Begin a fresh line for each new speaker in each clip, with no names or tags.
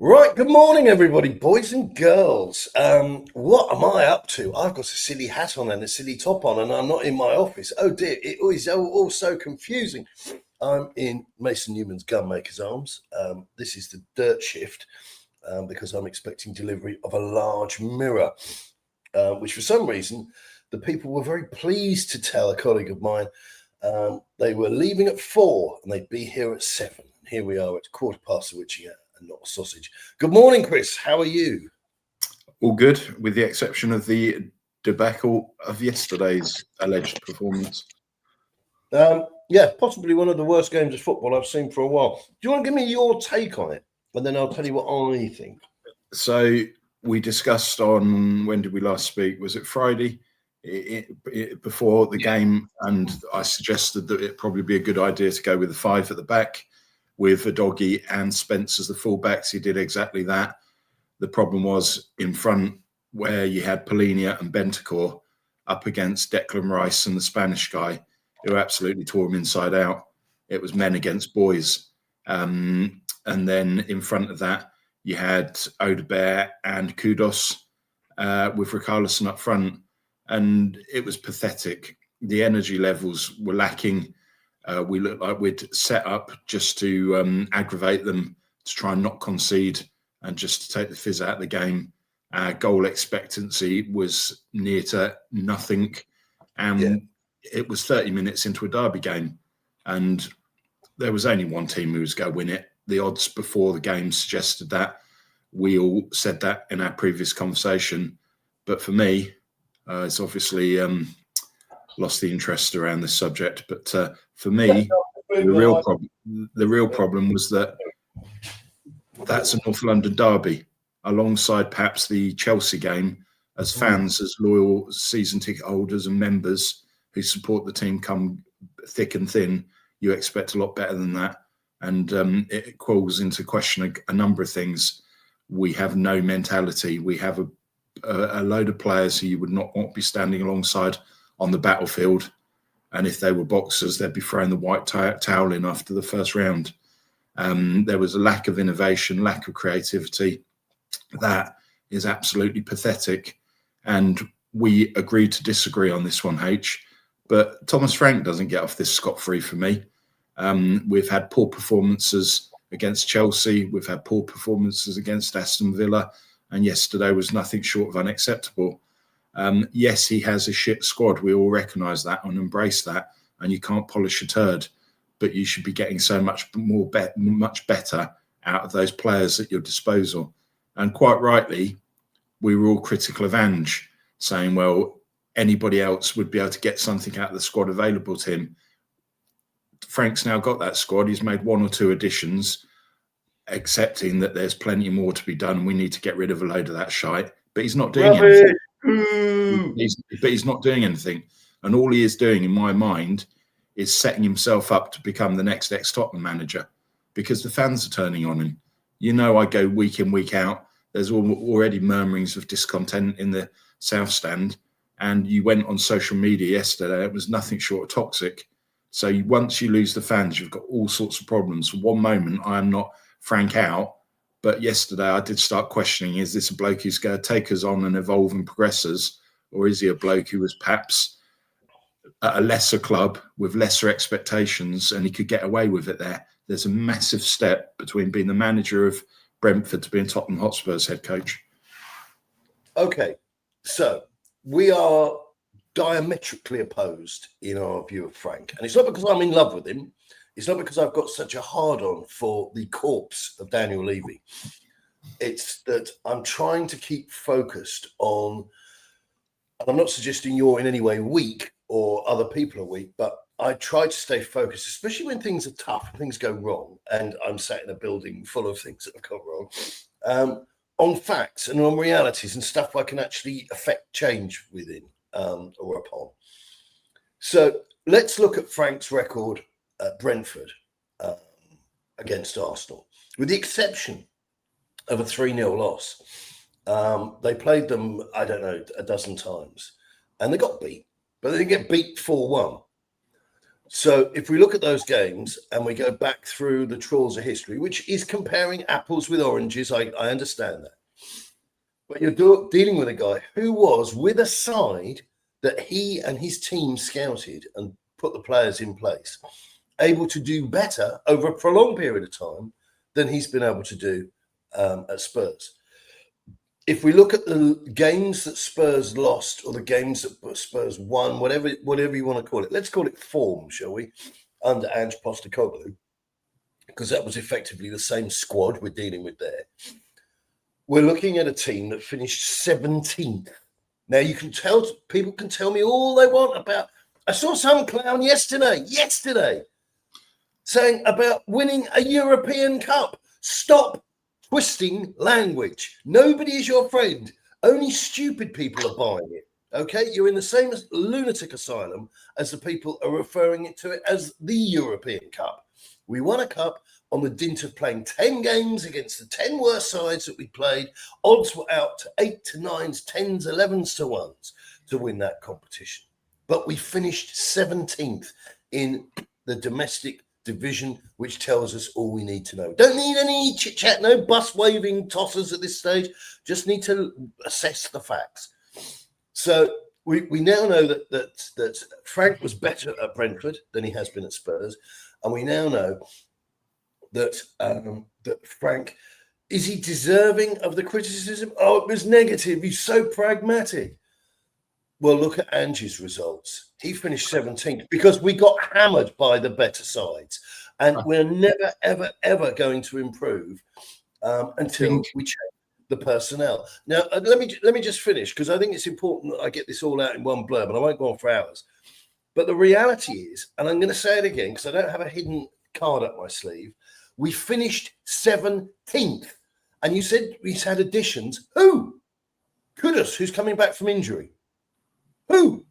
Right, good morning, everybody, boys and girls. What am I up to? I've got a silly hat on and a silly top on, and I'm not in my office. Oh dear, it is all so confusing. I'm in Mason Newman's Gunmaker's Arms. This is the dirt shift because I'm expecting delivery of a large mirror, which for some reason the people were very pleased to tell a colleague of mine they were leaving at 4 and they'd be here at 7. Here we are at 1/4 witching hour. Not a sausage. Good morning, Chris. How are you?
All good, with the exception of the debacle of yesterday's alleged performance.
Yeah, possibly one of the worst games of football I've seen for a while. Do you want to give me your take on it? And then I'll tell you what I think.
So we discussed on, when did we last speak? Was it Friday? Before the game, and I suggested that it'd probably be a good idea to go with the 5 at the back, with Udogie and Spence as the fullbacks. He did exactly that. The problem was in front, where you had Polinia and Bentancur up against Declan Rice and the Spanish guy, who absolutely tore him inside out. It was men against boys. And then in front of that, you had Odegaard and Kudus with Richarlison up front. And it was pathetic. The energy levels were lacking. We looked like we'd set up just to aggravate them, to try and not concede and just to take the fizz out of the game. Goal expectancy was near to nothing. And It was 30 minutes into a derby game. And there was only one team who was going to win it. The odds before the game suggested that. We all said that in our previous conversation. But for me, it's obviously lost the interest around this subject. But for me, the real problem was that that's a North London derby, alongside perhaps the Chelsea game. As fans, as loyal season ticket holders and members who support the team come thick and thin, you expect a lot better than that. And it calls into question a number of things. We have no mentality. We have a load of players who you would not want to be standing alongside on the battlefield. And if they were boxers, they'd be throwing the white towel in after the first round. There was a lack of innovation, lack of creativity. That is absolutely pathetic. And we agreed to disagree on this one, H. But Thomas Frank doesn't get off this scot-free for me. We've had poor performances against Chelsea. We've had poor performances against Aston Villa. And yesterday was nothing short of unacceptable. Yes, he has a shit squad. We all recognise that and embrace that. And you can't polish a turd. But you should be getting so much better out of those players at your disposal. And quite rightly, we were all critical of Ange, saying, well, anybody else would be able to get something out of the squad available to him. Frank's now got that squad. He's made 1 or 2 additions, accepting that there's plenty more to be done and we need to get rid of a load of that shite. But he's not doing anything. He's not doing anything. And all he is doing, in my mind, is setting himself up to become the next ex-Tottenham manager, because the fans are turning on him. You know, I go week in, week out. There's already murmurings of discontent in the South Stand. And you went on social media yesterday. It was nothing short of toxic. So once you lose the fans, you've got all sorts of problems. For one moment, I am not Frank out. But yesterday, I did start questioning, is this a bloke who's going to take us on and evolve and progress us? Or is he a bloke who was perhaps at a lesser club with lesser expectations and he could get away with it there? There's a massive step between being the manager of Brentford to being Tottenham Hotspur's head coach.
Okay, so we are diametrically opposed in our view of Frank. And it's not because I'm in love with him. It's not because I've got such a hard-on for the corpse of Daniel Levy. It's that I'm trying to keep focused on, and I'm not suggesting you're in any way weak or other people are weak, but I try to stay focused, especially when things are tough, things go wrong, and I'm sat in a building full of things that have gone wrong, on facts and on realities and stuff I can actually affect change within or upon. So let's look at Frank's record at Brentford against Arsenal, with the exception of a 3-0 loss. They played them, I don't know, a dozen times, and they got beat, but they didn't get beat 4-1. So if we look at those games and we go back through the trawls of history, which is comparing apples with oranges, I understand that. But you're dealing with a guy who was with a side that he and his team scouted and put the players in place, able to do better over a prolonged period of time than he's been able to do at Spurs. If we look at the games that Spurs lost or the games that Spurs won, whatever you want to call it, let's call it form, shall we, under Ange Postecoglou, because that was effectively the same squad we're dealing with there. We're looking at a team that finished 17th. Now, you can tell, people can tell me all they want about, I saw some clown yesterday, saying about winning a European Cup. Stop twisting language. Nobody is your friend. Only stupid people are buying it. Okay, you're in the same lunatic asylum as the people are referring to it as the European Cup. We won a cup on the dint of playing 10 games against the 10 worst sides that we played. Odds were out to 8 to 9s, 10s, 11s to 1s to win that competition. But we finished 17th in the domestic division, which tells us all we need to know. Don't need any chit chat, no bus waving tossers at this stage. Just need to assess the facts. So we now know that Frank was better at Brentford than he has been at Spurs, and we now know that that Frank, is he deserving of the criticism? Oh, it was negative. He's so pragmatic. Well, look at Ange's results. He finished 17th because we got hammered by the better sides. And we're never, ever, ever going to improve until we change the personnel. Now, let me just finish, because I think it's important that I get this all out in one blurb, and I won't go on for hours. But the reality is, and I'm going to say it again because I don't have a hidden card up my sleeve, we finished 17th. And you said we've had additions. Who? Kudus, who's coming back from injury. Who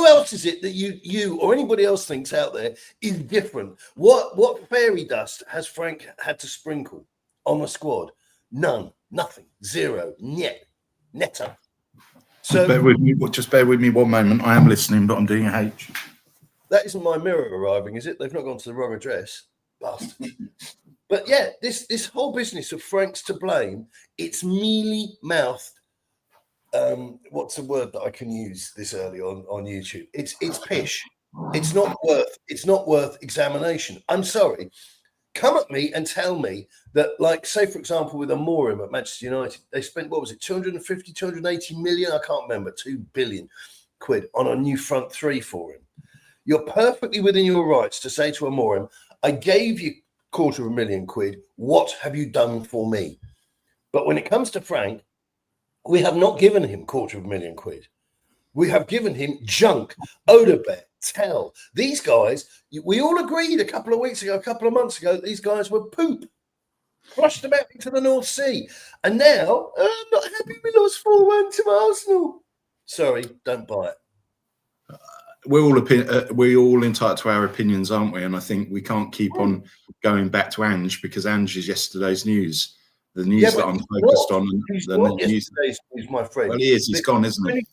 else is it that you or anybody else thinks out there is different? What fairy dust has Frank had to sprinkle on the squad? None, nothing, zero, niet, netta. So
just bear with me one moment. I am listening, but I'm doing a H.
That isn't my mirror arriving, is it? They've not gone to the wrong address. Bastard. But yeah, this whole business of Frank's to blame, it's mealy-mouthed. What's the word that I can use this early on YouTube? It's pish. It's not worth examination. I'm sorry. Come at me and tell me that, like, say, for example, with Amorim at Manchester United, they spent, what was it, 250, 280 million? I can't remember, 2 billion quid on a new front three for him. You're perfectly within your rights to say to Amorim, I gave you £250,000. What have you done for me? But when it comes to Frank, we have not given him £250,000. We have given him junk, Odobert, Tell. These guys, we all agreed a couple of months ago, that these guys were poop. Crushed them out into the North Sea. And now, I'm not happy we lost 4-1 to Arsenal. Sorry, don't buy it.
We're all entitled to our opinions, aren't we? And I think we can't keep on going back to Ange, because Ange is yesterday's news. The news that I'm focused on.
Yesterday's news, my friend.
Well, he is. He's gone, isn't he?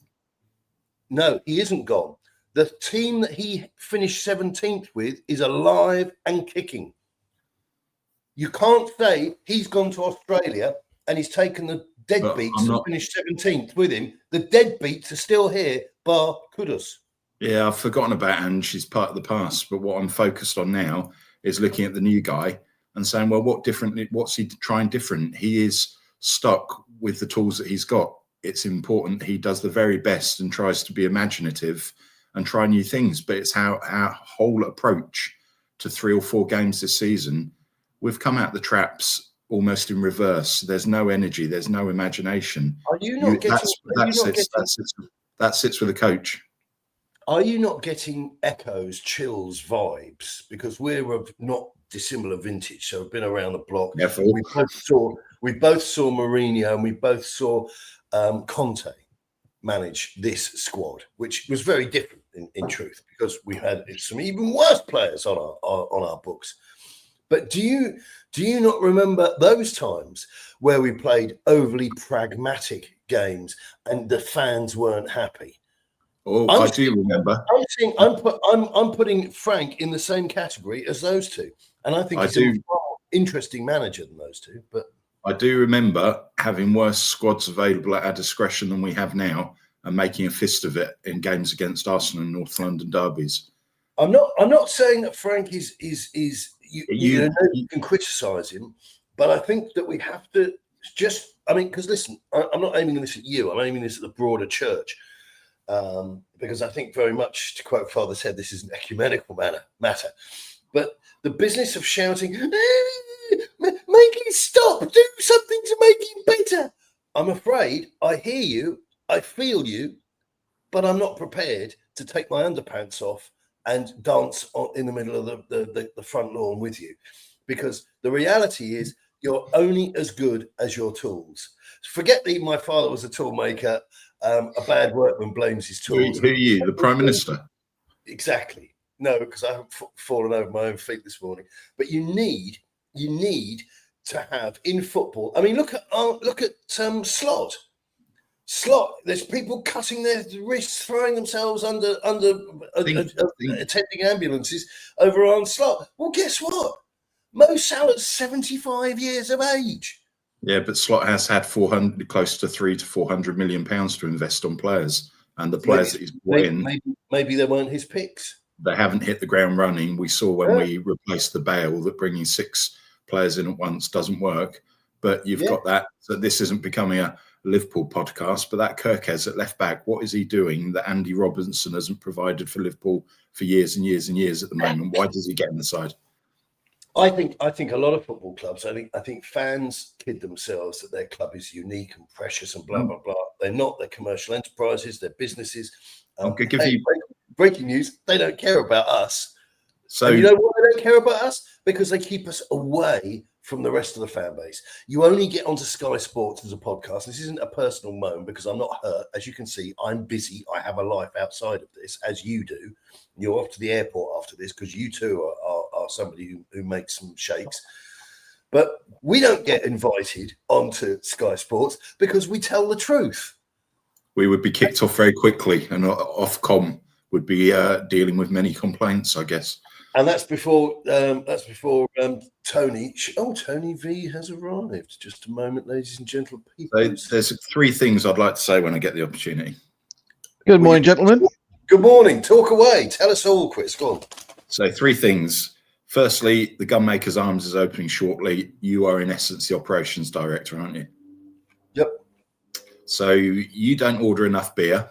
No, he isn't gone. The team that he finished 17th with is alive and kicking. You can't say he's gone to Australia and he's taken the deadbeats and finished 17th with him. The deadbeats are still here, bar Kudus.
Yeah, I've forgotten about Ange. He's part of the past. But what I'm focused on now is looking at the new guy and saying, well, what's he trying different? He is stuck with the tools that he's got. It's important he does the very best and tries to be imaginative and try new things. But it's our whole approach to 3 or 4 games this season. We've come out the traps almost in reverse. There's no energy. There's no imagination.
Are you not getting...
That sits with the coach.
Are you not getting echoes, chills, vibes? Because we're of not dissimilar vintage, so we've been around the block.
Yeah,
we both saw Mourinho and we both saw Conte manage this squad, which was very different in truth, because we had some even worse players on our books. But do you not remember those times where we played overly pragmatic games and the fans weren't happy?
Oh, I do remember.
I'm putting Frank in the same category as those two, and I think he's a far more interesting manager than those two. But
I do remember having worse squads available at our discretion than we have now, and making a fist of it in games against Arsenal and North London derbies.
I'm not saying that Frank is you can criticise him, but I think that we have to just. I mean, because listen, I'm not aiming this at you. I'm aiming this at the broader church. Because I think very much, to quote Father Ted, this is an ecumenical matter. But the business of shouting, make it stop, do something to make it better. I'm afraid I hear you, I feel you, but I'm not prepared to take my underpants off and dance in the middle of the front lawn with you. Because the reality is you're only as good as your tools. Forget that my father was a tool maker. A bad workman blames his tools.
Who are you, the Prime Minister?
Exactly. No, because I haven't fallen over my own feet this morning. But you need to have in football. I mean, look at Slot. Slot. There's people cutting their wrists, throwing themselves under attending ambulances over on Slot. Well, guess what? Mo Salah's 75 years of age.
Yeah, but Slot has had close to £300 to £400 million to invest on players, and the players that he's brought in,
maybe they weren't his picks.
They haven't hit the ground running. We saw when we replaced the Bale that bringing 6 players in at once doesn't work. But you've got that. So this isn't becoming a Liverpool podcast, but that Kirkez at left back, what is he doing that Andy Robertson hasn't provided for Liverpool for years and years and years at the moment? Why does he get in the side?
I think a lot of football clubs. I think fans kid themselves that their club is unique and precious and blah blah blah. They're not. They're commercial enterprises. They're businesses. Breaking news: they don't care about us. So you know why they don't care about us? Because they keep us away from the rest of the fan base. You only get onto Sky Sports as a podcast. This isn't a personal moan because I'm not hurt. As you can see, I'm busy. I have a life outside of this, as you do. You're off to the airport after this because you too are somebody who makes some shakes. But we don't get invited onto Sky Sports because we tell the truth.
We would be kicked off very quickly, and Ofcom would be dealing with many complaints, I guess.
And that's before Tony. Tony V has arrived. Just a moment, ladies and gentlemen.
There's 3 things I'd like to say when I get the opportunity.
Good morning, gentlemen.
Good morning. Talk away. Tell us all, Chris. Go on.
So 3 things. Firstly, the Gunmakers Arms is opening shortly. You are, in essence, the operations director, aren't you?
Yep.
So you don't order enough beer,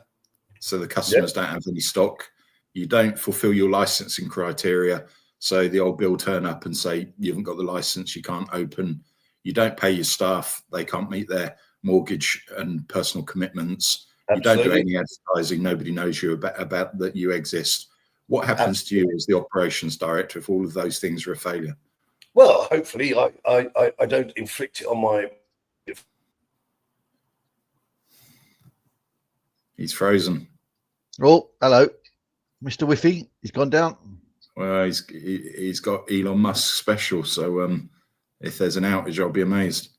so the customers don't have any stock. You don't fulfill your licensing criteria, so the old bill turn up and say you haven't got the license, you can't open. You don't pay your staff; they can't meet their mortgage and personal commitments. Absolutely. You don't do any advertising; nobody knows you about that you exist. What happens to you as the operations director if all of those things are a failure?
Well, hopefully, I don't inflict it on my.
He's frozen.
Oh, hello. Mr. Whiffy, he's gone down.
Well, he's got Elon Musk special, so if there's an outage, I'll be amazed.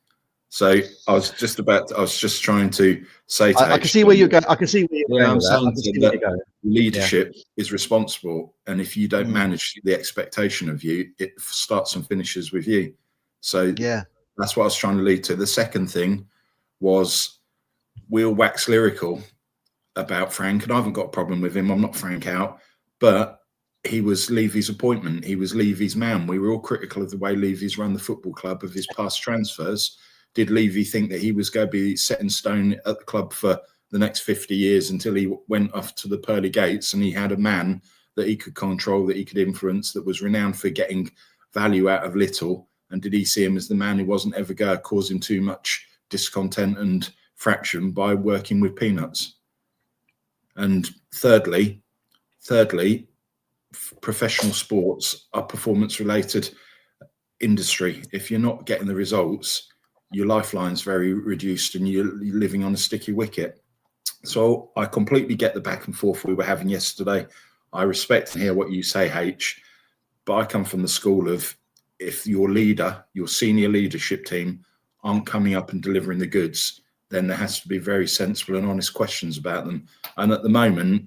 So I was just trying to say to
I can see where you're going. I can see where you're going.
I'm saying that leadership is responsible, and if you don't manage the expectation of you, it starts and finishes with you. So that's what I was trying to lead to. The second thing was we'll wax lyrical about Frank, and I haven't got a problem with him. I'm not Frank out, but he was Levy's appointment. He was Levy's man. We were all critical of the way Levy's run the football club, of his past transfers. Did Levy think that he was going to be set in stone at the club for the next 50 years until he went off to the pearly gates and he had a man that he could control, that he could influence, that was renowned for getting value out of little? And did he see him as the man who wasn't ever going to cause him too much discontent and fraction by working with peanuts? And thirdly, professional sports are performance-related industry. If you're not getting the results, your lifeline's very reduced and you're living on a sticky wicket. So I completely get the back and forth we were having yesterday. I respect and hear what you say, H, but I come from the school of if your leader, your senior leadership team aren't coming up and delivering the goods, then there has to be very sensible and honest questions about them. And at the moment,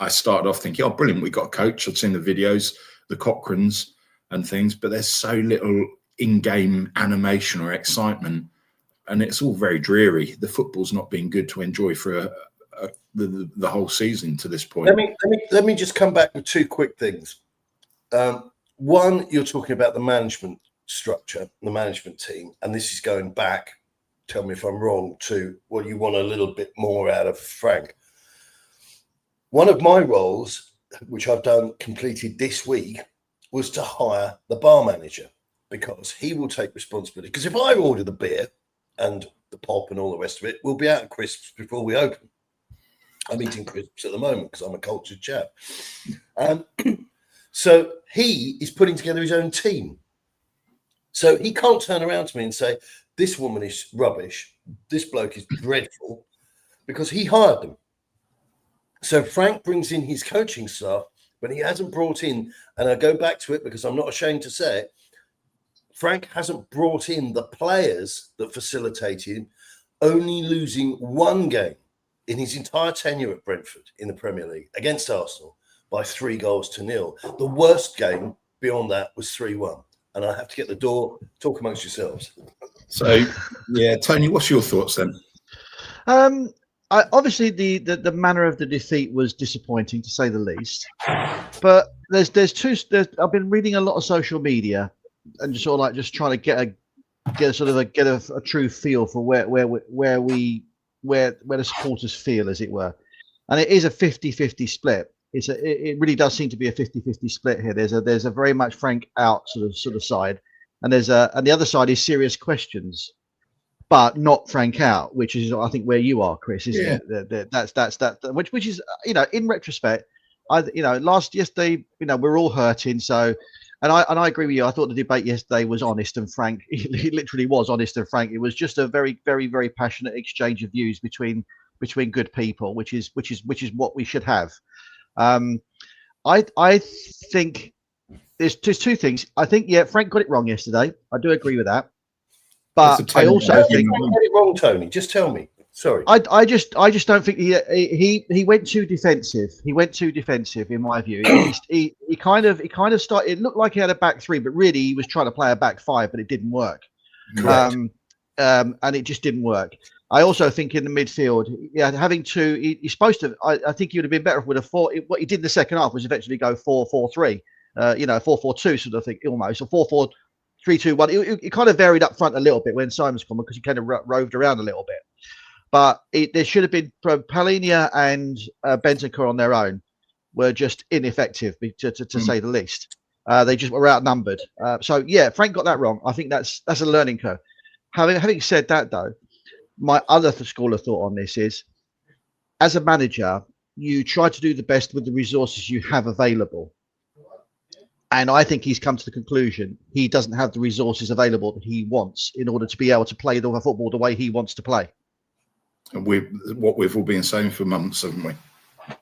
I started off thinking, oh, brilliant, we got a coach. I'd seen the videos, the Cochrans and things, but there's so little in-game animation or excitement, and it's all very dreary. The football's not been good to enjoy for the whole season to this point.
Let me just come back with two quick things. One, you're talking about the management structure, the management team, and this is going back, tell me if I'm wrong, to what you want a little bit more out of Frank. One of my roles, which I've completed this week, was to hire the bar manager, because he will take responsibility. Because if I order the beer and the pop and all the rest of it, we'll be out of crisps before we open. I'm eating crisps at the moment because I'm a cultured chap. So he is putting together his own team. So he can't turn around to me and say, this woman is rubbish, this bloke is dreadful, because he hired them. So Frank brings in his coaching staff, but he hasn't brought in, and I go back to it because I'm not ashamed to say it, Frank hasn't brought in the players that facilitated him, only losing one game in his entire tenure at Brentford in the Premier League against Arsenal by 3-0. The worst game beyond that was 3-1. And I have to get the door. Talk amongst yourselves.
So, yeah, Tony, what's your thoughts then?
Obviously, the manner of the defeat was disappointing, to say the least. But I've been reading a lot of social media and just sort of like just trying to get a true feel for where the supporters feel, as it were. And it is a 50-50 split. It really does seem to be a 50-50 split here. There's a very much Frank out sort of side, and and the other side is serious questions, but not Frank out, which is I think where you are, Chris, isn't it? That's which is, in retrospect, yesterday, we're all hurting. So, and I agree with you. I thought the debate yesterday was honest and frank. It literally was honest and frank. It was just a very, very, very passionate exchange of views between good people, which is what we should have. I think there's two things. I think, Frank got it wrong yesterday. I do agree with that. But I also think
Frank got it wrong, Tony. Just tell me. Sorry.
I just don't think he went too defensive. He went too defensive, in my view. He kind of started. It looked like he had a back three, but really he was trying to play a back five, but it didn't work. And it just didn't work. I also think in the midfield, having two, he's supposed to. I think he would have been better if would have fought. What he did in the second half was eventually go 4-4-3, 4-4-2 sort of thing, almost, or 4-4-3-2-1. It kind of varied up front a little bit when Simon's come, because he kind of roved around a little bit. But there should have been Palhinha and Bentancur on their own were just ineffective, to say the least. They just were outnumbered. Frank got that wrong. I think that's a learning curve. Having said that, though, my other school of thought on this is, as a manager, you try to do the best with the resources you have available. And I think he's come to the conclusion he doesn't have the resources available that he wants in order to be able to play the football the way he wants to play.
And we've all been saying for months, haven't we?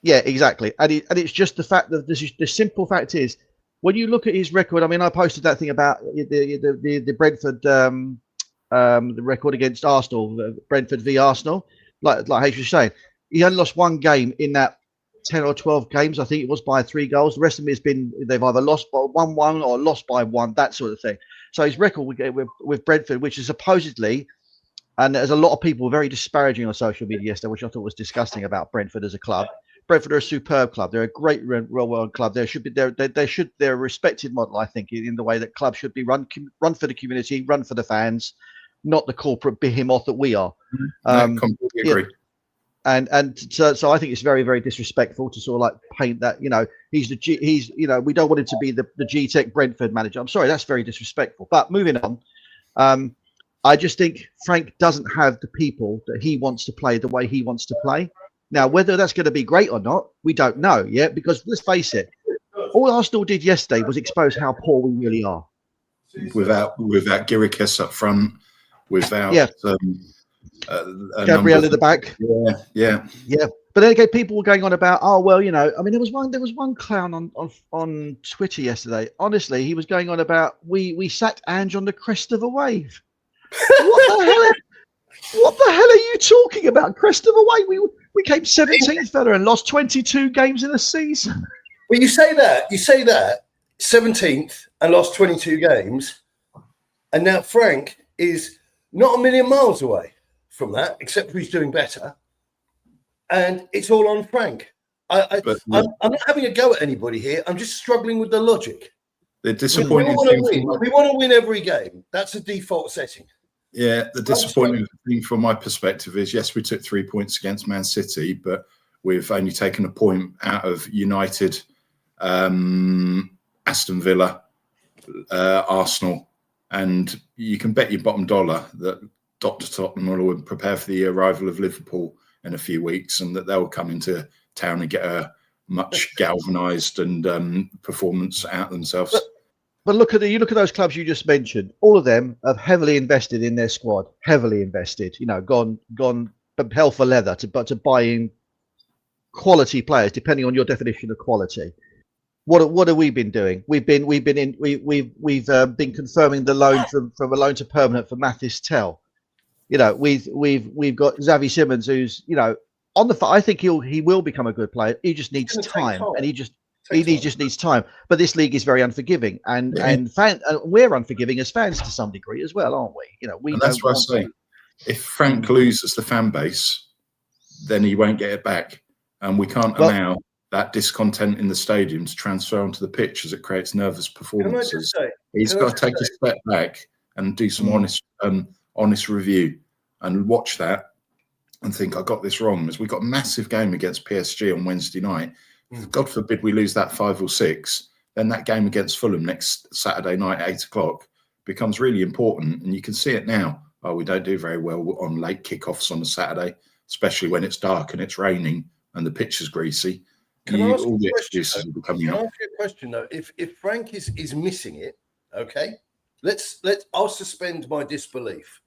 Yeah,
exactly. And it's just the fact that the simple fact is, when you look at his record, I mean, I posted that thing about the Brentford, the record against Arsenal, Brentford v Arsenal, like H was saying, he only lost one game in that 10 or 12 games. I think it was by 3 goals. The rest of them has been, they've either lost by 1-1 or lost by 1, that sort of thing. So his record with Brentford, which is supposedly, and there's a lot of people very disparaging on social media yesterday, which I thought was disgusting about Brentford as a club. Brentford are a superb club. They're a great well-run club. They're a respected model, I think, in the way that clubs should be run for the community, run for the fans, not the corporate behemoth that we are.
Completely agree.
And so I think it's very, very disrespectful to sort of like paint that, we don't want him to be the G-Tech Brentford manager. I'm sorry, that's very disrespectful. But moving on, I just think Frank doesn't have the people that he wants to play the way he wants to play. Now, whether that's going to be great or not, we don't know yet, because let's face it, all Arsenal did yesterday was expose how poor we really are.
Without Gyökeres up front, without
Gabriel in the back.
Yeah.
But then again, people were going on about, there was one clown on Twitter yesterday. Honestly, he was going on about we sacked Ange on the crest of a wave. What the hell? What the hell are you talking about? Crest of away. We came 17th, fella, and lost 22 games in a season.
Well, you say that 17th and lost 22 games, and now Frank is not a million miles away from that, except he's doing better. And it's all on Frank. I'm not having a go at anybody here. I'm just struggling with the logic.
The disappointing
we want to win every game. That's a default setting.
Yeah, the disappointing thing from my perspective is, yes, we took 3 points against Man City, but we've only taken a point out of United, Aston Villa, Arsenal, and you can bet your bottom dollar that Dr. Tottenham will prepare for the arrival of Liverpool in a few weeks, and that they'll come into town and get a much galvanised and performance out themselves.
But look at those clubs you just mentioned. All of them have heavily invested in their squad. Heavily invested. Gone hell for leather to buy in quality players, depending on your definition of quality. What have we been doing? We've been confirming the loan from a loan to permanent for Mathis Tell. We've got Xavi Simons, who's on the. I think he will become a good player. He just needs time, and he just needs time. But this league is very unforgiving, and we're unforgiving as fans to some degree as well, aren't we?
And that's what I say. If Frank loses the fan base, then he won't get it back, and we can't allow that discontent in the stadium to transfer onto the pitch as it creates nervous performances. He's got to take a step back and do some honest review and watch that and think, I got this wrong. As we got a massive game against PSG on Wednesday night. God forbid we lose that 5 or 6, then that game against Fulham next Saturday night at 8 o'clock becomes really important. And you can see it now. Oh, we don't do very well on late kickoffs on a Saturday, especially when it's dark and it's raining and the pitch is greasy. All the excuses will be coming up.
Can I ask you a question though? If Frank is missing it, okay, I'll suspend my disbelief.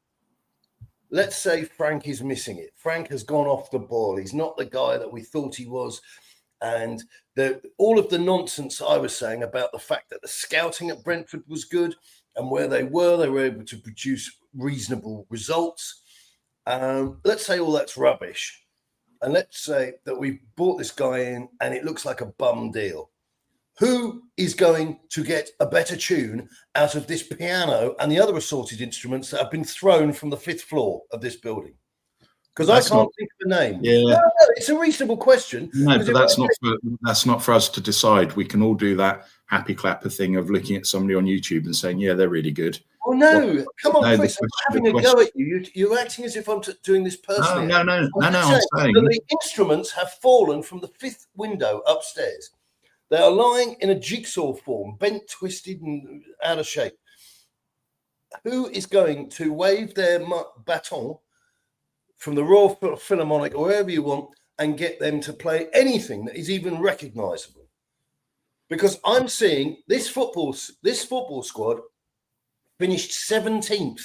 Let's say Frank is missing it. Frank has gone off the boil. He's not the guy that we thought he was. And all of the nonsense I was saying about the fact that the scouting at Brentford was good and where they were able to produce reasonable results. Let's say all that's rubbish. And let's say that we've brought this guy in and it looks like a bum deal. Who is going to get a better tune out of this piano and the other assorted instruments that have been thrown from the 5th floor of this building? Because I can't think of the name.
Yeah,
no, it's a reasonable question.
No, but that's not for us to decide. We can all do that happy clapper thing of looking at somebody on YouTube and saying, yeah, they're really good.
Oh, no. Come on, Chris. I'm having a go at you. You're acting as if I'm doing this personally.
No. I'm saying
the instruments have fallen from the 5th window upstairs. They are lying in a jigsaw form, bent, twisted, and out of shape. Who is going to wave their baton from the Royal Philharmonic or wherever you want and get them to play anything that is even recognisable? Because I'm seeing this football squad finished 17th,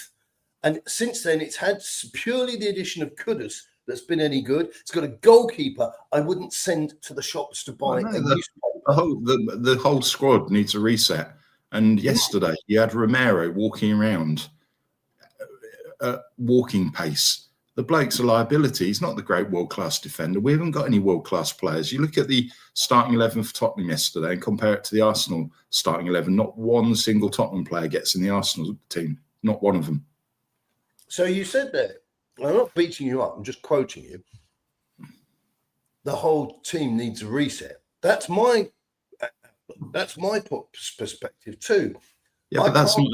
and since then it's had purely the addition of Kudus that's been any good. It's got a goalkeeper I wouldn't send to the shops to buy.
The whole squad needs a reset. And yesterday you had Romero walking around, walking pace. The bloke's a liability. He's not the great world-class defender. We haven't got any world-class players. You look at the starting 11 for Tottenham yesterday and compare it to the Arsenal starting 11. Not one single Tottenham player gets in the Arsenal team. Not one of them.
So you said that. I'm not beating you up. I'm just quoting you. The whole team needs a reset. That's my perspective too.
Yeah, but that's not.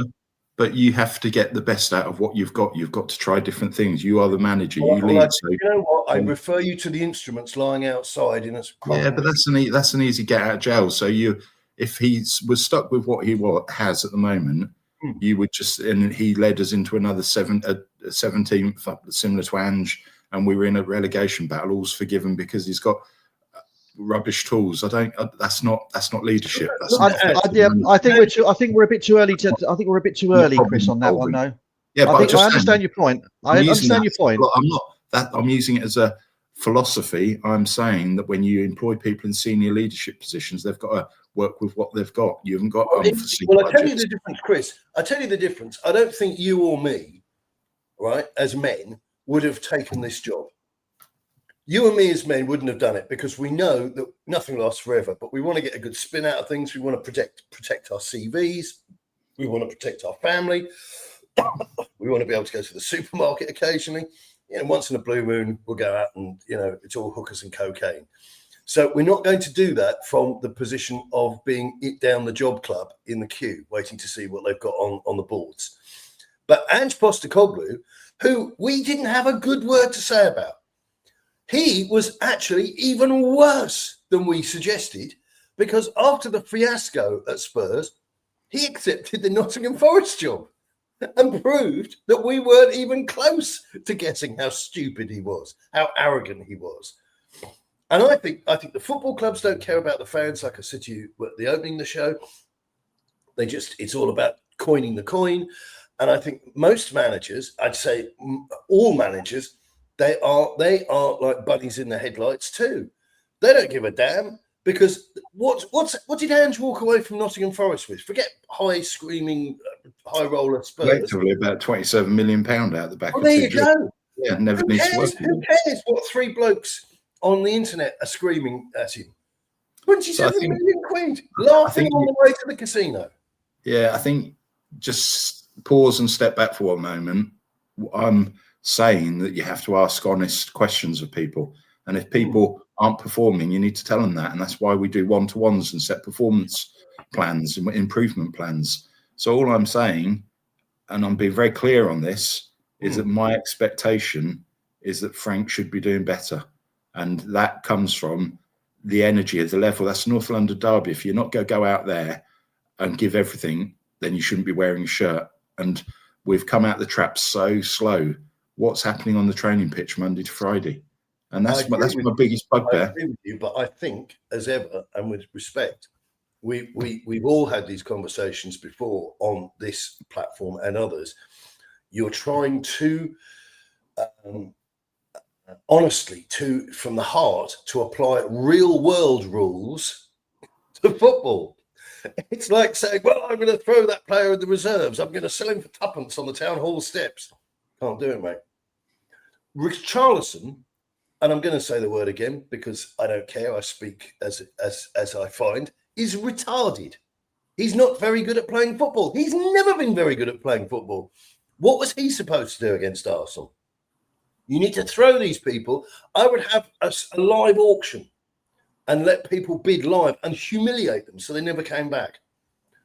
But you have to get the best out of what you've got. You've got to try different things. You are the manager. You lead. So,
you know what? I refer you to the instruments lying outside in a.
Yeah, but that's an easy get out of jail. So if he was stuck with what he has at the moment, you would just, and he led us into another 17th, similar to Ange, and we were in a relegation battle. All's forgiven because he's got rubbish tools. That's not leadership.
I think we're a bit too early Chris, on that one though.
Yeah,
I understand your point. I understand your point.
I'm using it as a philosophy. I'm saying that when you employ people in senior leadership positions, they've got to work with what they've got. You haven't got.
Well, I tell you the difference, Chris. I tell you the difference. I don't think you or me, right, as men, would have taken this job. You and me as men wouldn't have done it because we know that nothing lasts forever, but we want to get a good spin out of things. We want to protect our CVs. We want to protect our family. We want to be able to go to the supermarket occasionally. Once in a blue moon, we'll go out and, it's all hookers and cocaine. So we're not going to do that from the position of being it down the job club in the queue, waiting to see what they've got on the boards. But Ange Postecoglou, who we didn't have a good word to say about, he was actually even worse than we suggested, because after the fiasco at Spurs, he accepted the Nottingham Forest job and proved that we weren't even close to guessing how stupid he was, how arrogant he was. And I think the football clubs don't care about the fans, like I said to you at the opening of the show. It's all about coining the coin. And I think most managers, I'd say all managers, they are like bunnies in the headlights too. They don't give a damn, because what did Ange walk away from Nottingham Forest with? Forget high screaming, high roller Spurs.
Collectively about £27 million out the back.
Well, there you go.
Yeah, never needs to work.
Who cares what three blokes on the internet are screaming at him? 27 million quid, laughing on the way to the casino.
Yeah, I think just pause and step back for one moment. I'm saying that you have to ask honest questions of people. And if people aren't performing, you need to tell them that. And that's why we do one-to-ones and set performance plans and improvement plans. So all I'm saying, and I'm being very clear on this, is that my expectation is that Frank should be doing better. And that comes from the energy of the level. That's North London derby. If you're not going to go out there and give everything, then you shouldn't be wearing a shirt. And we've come out the trap so slow. What's happening on the training pitch Monday to Friday? And that's my biggest bugbear.
I agree with you, but I think, as ever, and with respect, we've all had these conversations before on this platform and others. You're trying to honestly, from the heart, to apply real world rules to football. It's like saying, well, I'm going to throw that player in the reserves. I'm going to sell him for tuppence on the town hall steps. Can't do it, mate. Richarlison, and I'm going to say the word again because I don't care. I speak as I find, is retarded. He's not very good at playing football. He's never been very good at playing football. What was he supposed to do against Arsenal? You need to throw these people. I would have a live auction and let people bid live and humiliate them so they never came back.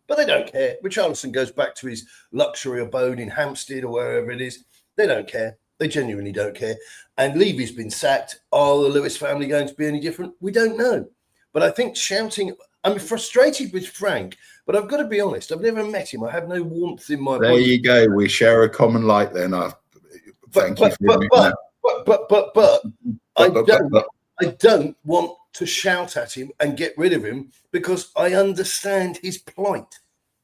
But they don't care. Richarlison goes back to his luxury abode in Hampstead or wherever it is. They don't care. They genuinely don't care. And Levy's been sacked. Are the Lewis family going to be any different? We don't know. But I think shouting, I'm frustrated with Frank, but I've got to be honest. I've never met him. I have no warmth in my
There you go. We share a common light then. Thank you for
I don't want to shout at him and get rid of him because I understand his plight,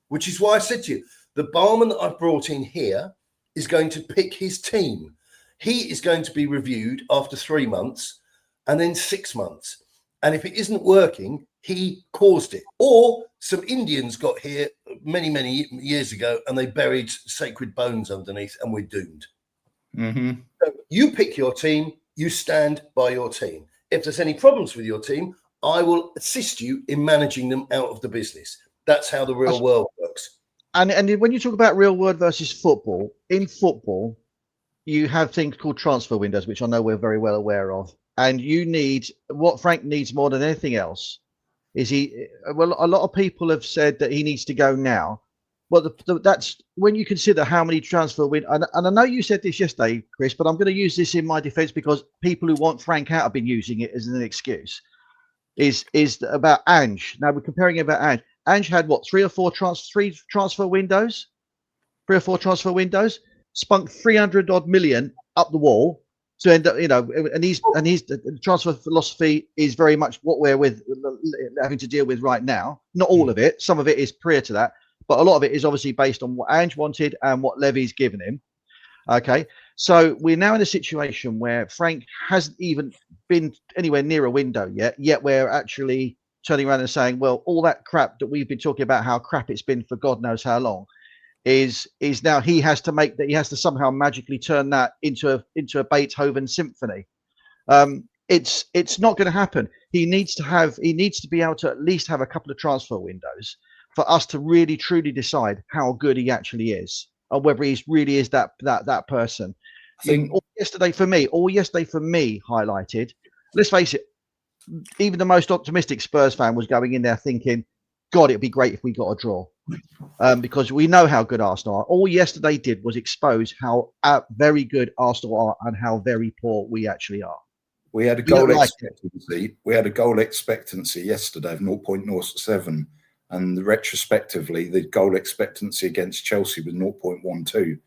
which is why I said to you, the barman that I've brought in here is going to pick his team. He is going to be reviewed after 3 months and then 6 months. And if it isn't working, he caused it. Or some Indians got here many, many years ago and they buried sacred bones underneath and we're doomed.
Mm-hmm.
So you pick your team, you stand by your team. If there's any problems with your team, I will assist you in managing them out of the business. That's how the real world works.
And when you talk about real world versus football, in football, you have things called transfer windows, which I know we're very well aware of. And what Frank needs more than anything else is a lot of people have said that he needs to go now. Well, that's when you consider how many transfer windows, and I know you said this yesterday, Chris, but I'm going to use this in my defense because people who want Frank out have been using it as an excuse. Is about Ange. Now we're comparing it about Ange. Ange had what, three or four transfer windows, spunked 300 odd million up the wall to end up, and his the transfer philosophy is very much what we're having to deal with right now. Not all of it. Some of it is prior to that. But a lot of it is obviously based on what Ange wanted and what Levy's given him. Okay. So we're now in a situation where Frank hasn't even been anywhere near a window yet we're actually turning around and saying, well, all that crap that we've been talking about, how crap it's been for God knows how long, is now he has to make that, he has to somehow magically turn that into a Beethoven symphony. It's not going to happen. He needs to be able to at least have a couple of transfer windows for us to really truly decide how good he actually is, or whether he really is that person.
I think
all yesterday for me highlighted. Let's face it, even the most optimistic Spurs fan was going in there thinking, God, it'd be great if we got a draw, because we know how good Arsenal are. All yesterday did was expose how very good Arsenal are and how very poor we actually are.
We had a goal expectancy. We had a goal expectancy yesterday of 0.07, and retrospectively, the goal expectancy against Chelsea was 0.12.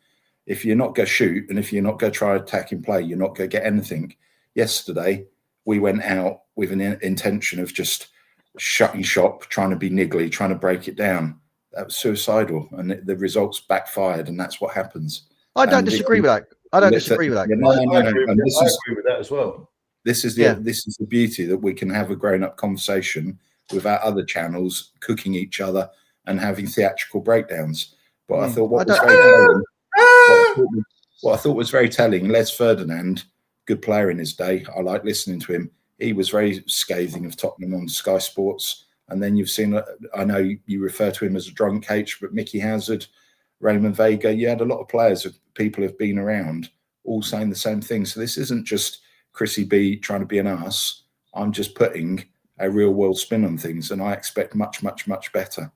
If you're not going to shoot and if you're not going to try attacking play, you're not going to get anything. Yesterday, we went out with an intention of just shutting shop, trying to be niggly, trying to break it down. That was suicidal, and the results backfired, and that's what happens.
I don't disagree with that. I don't disagree with that.
I agree with that as well.
This is the beauty, that we can have a grown-up conversation without other channels cooking each other and having theatrical breakdowns. But I thought what I thought was very telling, Les Ferdinand, good player in his day. I like listening to him. He was very scathing of Tottenham on Sky Sports. And then you've seen, I know you refer to him as a drunk H, but Mickey Hazard, Raymond Vega, you had a lot of players that people have been around all saying the same thing. So this isn't just Chrissy B trying to be an ass. I'm just putting a real world spin on things, and I expect much, much, much better.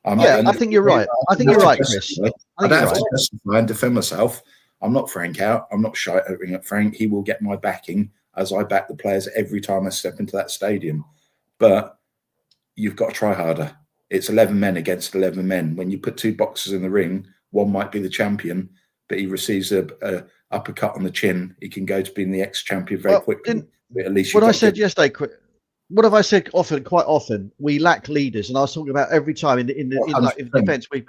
I think you're right. I think you're right, Chris.
I don't have to justify and defend myself. I'm not Frank out. I'm not shouting at Frank. He will get my backing as I back the players every time I step into that stadium. But you've got to try harder. It's 11 men against 11 men. When you put two boxers in the ring, one might be the champion, but he receives a uppercut on the chin. He can go to being the ex-champion very quickly. At least
what I said yesterday, what have I said quite often? We lack leaders, and I was talking about every time in defence. We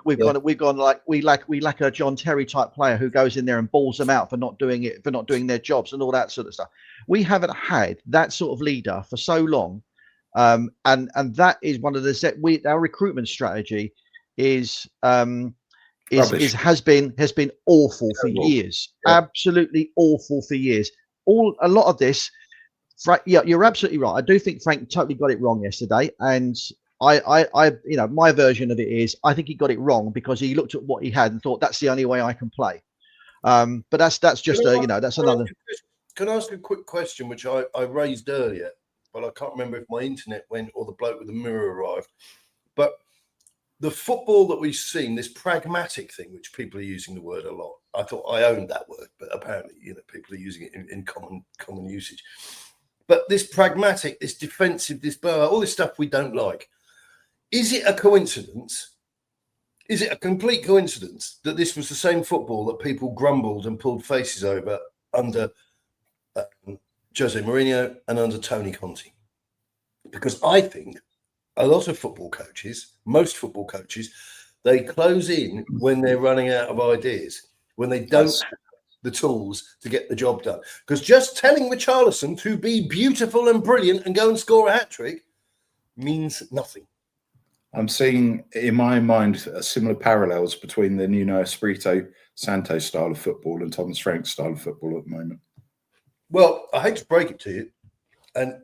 lack a John Terry type player who goes in there and balls them out for not doing their jobs and all that sort of stuff. We haven't had that sort of leader for so long, and that is one of our recruitment strategy has been awful for years, absolutely awful for years. A lot of this. Yeah, you're absolutely right. I do think Frank totally got it wrong yesterday, and my version of it is I think he got it wrong because he looked at what he had and thought that's the only way I can play. But that's just that's another.
Can I ask a quick question, which I raised earlier, but I can't remember if my internet went or the bloke with the mirror arrived. But the football that we've seen, this pragmatic thing, which people are using the word a lot. I thought I owned that word, but apparently, people are using it in common usage. But this pragmatic, this defensive, this all this stuff we don't like. Is it a coincidence? Is it a complete coincidence that this was the same football that people grumbled and pulled faces over under Jose Mourinho and under Tony Conte? Because I think a lot of football coaches, most football coaches, they close in when they're running out of ideas, when they don't have the tools to get the job done. Because just telling Richarlison to be beautiful and brilliant and go and score a hat-trick means nothing.
I'm seeing in my mind similar parallels between the Nuno Espirito Santo style of football and Thomas Frank style of football at the moment.
Well, I hate to break it to you, and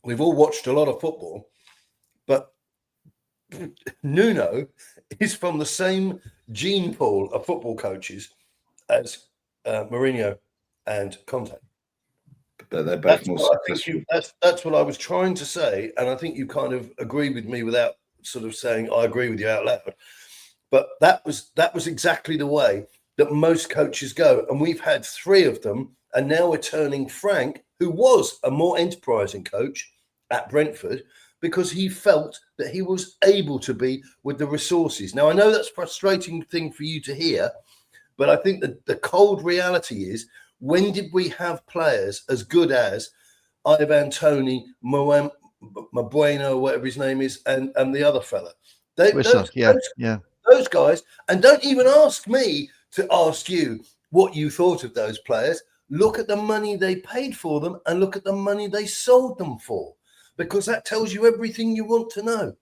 we've all watched a lot of football, but Nuno is from the same gene pool of football coaches as Mourinho and Conte.
But they're both more successful.
That's what I was trying to say, and I think you kind of agree with me without sort of saying I agree with you out loud. But that was exactly the way that most coaches go, and we've had three of them, and now we're turning Frank, who was a more enterprising coach at Brentford, because he felt that he was able to be with the resources. Now, I know that's a frustrating thing for you to hear, but I think that the cold reality is, when did we have players as good as Ivan Toney, Mabueno, whatever his name is, and the other fella? Those guys, and don't even ask me to ask you what you thought of those players. Look at the money they paid for them and look at the money they sold them for, because that tells you everything you want to know.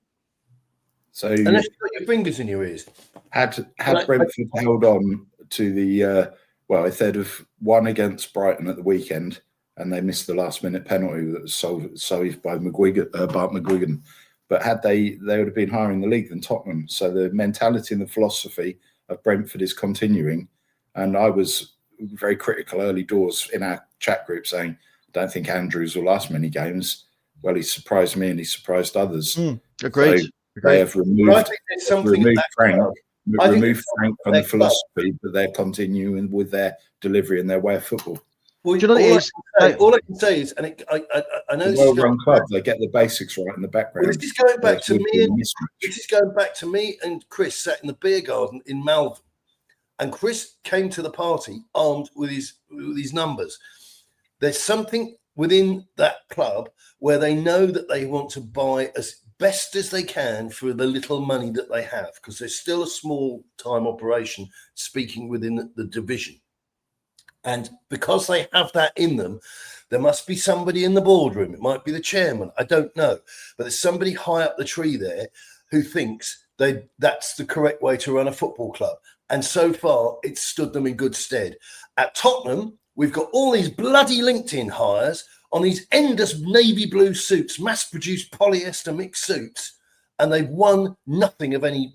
So
Unless you've got your fingers in your ears.
had Brentford held on to the if they'd have won against Brighton at the weekend and they missed the last minute penalty that was saved by Bart McGuigan, but had they would have been higher in the league than Tottenham. So the mentality and the philosophy of Brentford is continuing. And I was very critical early doors in our chat group saying, I don't think Andrews will last many games. Well, he surprised me and he surprised others.
Agreed.
So they have removed Frank from the philosophy, but they're continuing with their delivery and their way of football.
Well,
Do you know what it is?
All I can say is, and I know
A
this
well-run club, they get the basics right in the background.
Well, this is going back to me. This is going back to me and Chris sat in the beer garden in Malvern, and Chris came to the party armed with his numbers. There's something within that club where they know that they want to buy as best as they can for the little money that they have, because they're still a small time operation speaking within the division. And because they have that in them, there must be somebody in the boardroom. It might be the chairman. I don't know. But there's somebody high up the tree there who thinks that's the correct way to run a football club. And so far, it's stood them in good stead. At Tottenham, we've got all these bloody LinkedIn hires on these endless navy blue suits, mass-produced polyester mixed suits, and they've won nothing of any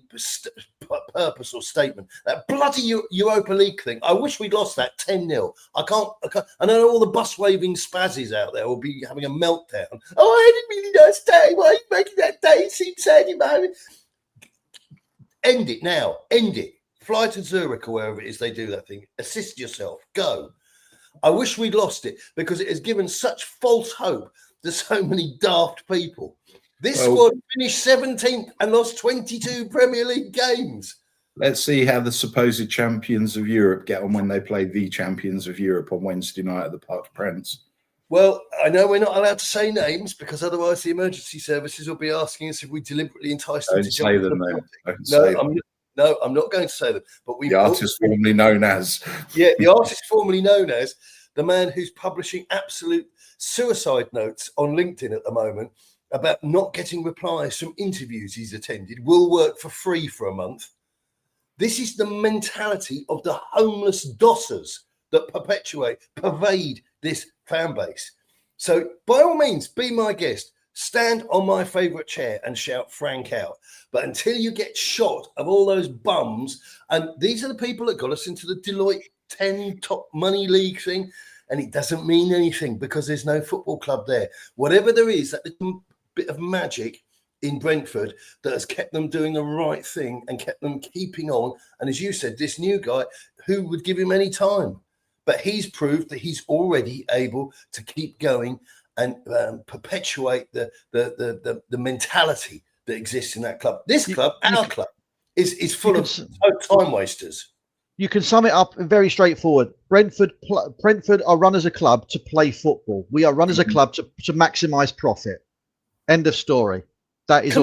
purpose or statement. That bloody Europa League thing, I wish we'd lost that 10-0. I can't. I know all the bus-waving spazzes out there will be having a meltdown. Oh, I had a really nice day. Why are you making that day seem sad in my... End it now. End it. Fly to Zurich or wherever it is they do that thing. Assist yourself. Go. I wish we'd lost it because it has given such false hope to so many daft people. This squad finished 17th and lost 22 Premier League games.
Let's see how the supposed champions of Europe get on when they play the champions of Europe on Wednesday night at the Parc des Princes.
Well, I know we're not allowed to say names because otherwise the emergency services will be asking us if we deliberately enticed them to jump. I'm not going to say them. But
the artist formerly known as.
Yeah, the artist formerly known as the man who's publishing absolute suicide notes on LinkedIn at the moment about not getting replies from interviews he's attended, will work for free for a month. This is the mentality of the homeless dossers that pervade this fan base. So by all means, be my guest. Stand on my favourite chair and shout Frank out. But until you get shot of all those bums, and these are the people that got us into the Deloitte 10 top money league thing, and it doesn't mean anything because there's no football club there. Whatever there is, that little bit of magic in Brentford that has kept them doing the right thing and kept them keeping on. And as you said, this new guy, who would give him any time? But he's proved that he's already able to keep going and perpetuate the mentality that exists in that club. This club, our club, is full of time wasters.
You can sum it up very straightforward. Brentford are run as a club to play football. We are run as a club to maximise profit. End of story. That is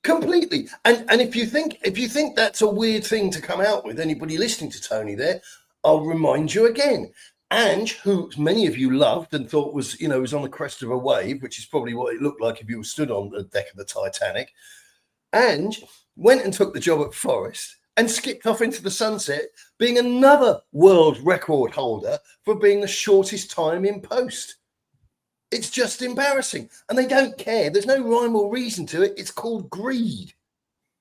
completely. And if you think that's a weird thing to come out with, anybody listening to Tony there, I'll remind you again. Ange, who many of you loved and thought was on the crest of a wave, which is probably what it looked like if you were stood on the deck of the Titanic. Ange went and took the job at Forest and skipped off into the sunset, being another world record holder for being the shortest time in post. It's just embarrassing. And they don't care. There's no rhyme or reason to it. It's called greed.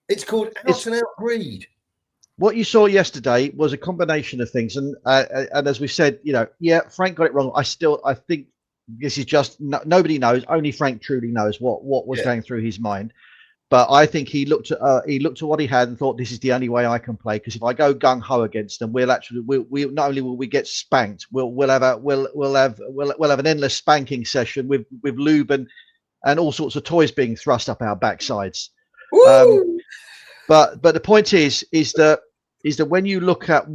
It's called out and out greed.
What you saw yesterday was a combination of things. And as we said, Frank got it wrong. I think this is just, nobody knows. Only Frank truly knows what was going through his mind. But I think he looked at what he had and thought, this is the only way I can play. Because if I go gung ho against them, we'll not only will we get spanked, we'll have an endless spanking session with lube and all sorts of toys being thrust up our backsides. But the point is that when you look at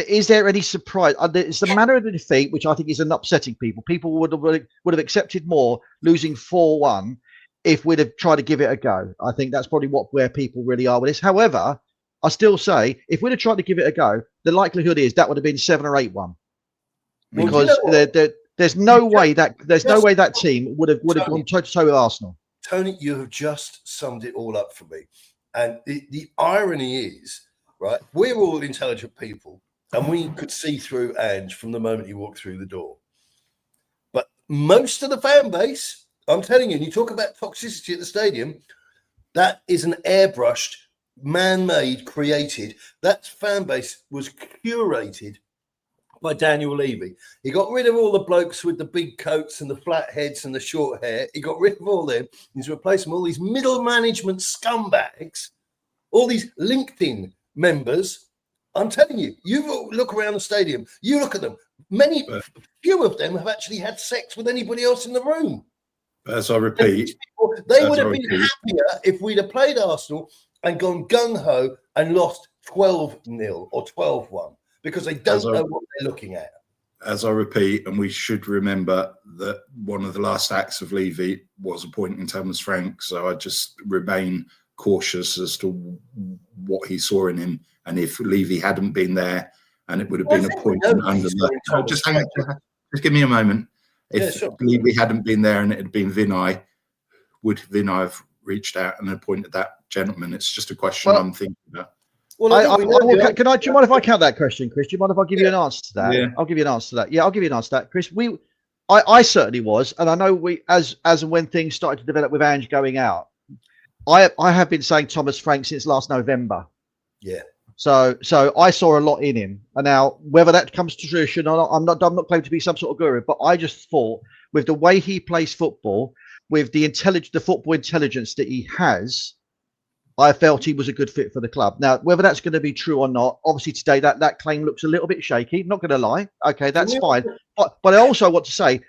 is there any surprise? It's the manner of the defeat, which I think is upsetting people. People would have accepted more losing 4-1. If we'd have tried to give it a go. I think that's probably where people really are with this. However, I still say if we'd have tried to give it a go, the likelihood is that would have been 7 or 8-1. Because there's no way that team would have gone toe to toe with Arsenal.
Tony, you have just summed it all up for me. And the irony is, right, we're all intelligent people and we could see through Ange from the moment he walked through the door. But most of the fan base, I'm telling you, and you talk about toxicity at the stadium, that is an airbrushed, man-made, created. That fan base was curated by Daniel Levy. He got rid of all the blokes with the big coats and the flat heads and the short hair. He got rid of all them. He's replaced them with all these middle management scumbags, all these LinkedIn members. I'm telling you, you look around the stadium, you look at them. Few of them have actually had sex with anybody else in the room.
As I repeat,
they would have been happier if we'd have played Arsenal and gone gung-ho and lost 12-0 or 12-1 because they don't know what they're looking at.
As I repeat, and we should remember that one of the last acts of Levy was appointing Thomas Frank, so I just remain cautious as to what he saw in him, and if Levy hadn't been there and it would have been appointed under the... Just hang on, just give me a moment. If Levy hadn't been there and it had been Vinay, would Vinay have reached out and appointed that gentleman? It's just a question I'm thinking about.
Well, do you mind if I count that question, Chris? Do you mind if I give you an answer to that? Yeah. I'll give you an answer to that. Yeah, I'll give you an answer to that, Chris. I certainly was, and I know we, as and when things started to develop with Ange going out, I have been saying Thomas Frank since last November.
Yeah.
So I saw a lot in him, and now whether that comes to fruition or not, I'm not claiming to be some sort of guru, but I just thought with the way he plays football, with the football intelligence that he has, I felt he was a good fit for the club. Now, whether that's going to be true or not, obviously today that claim looks a little bit shaky. Not going to lie. Okay, that's fine. But I also want to say,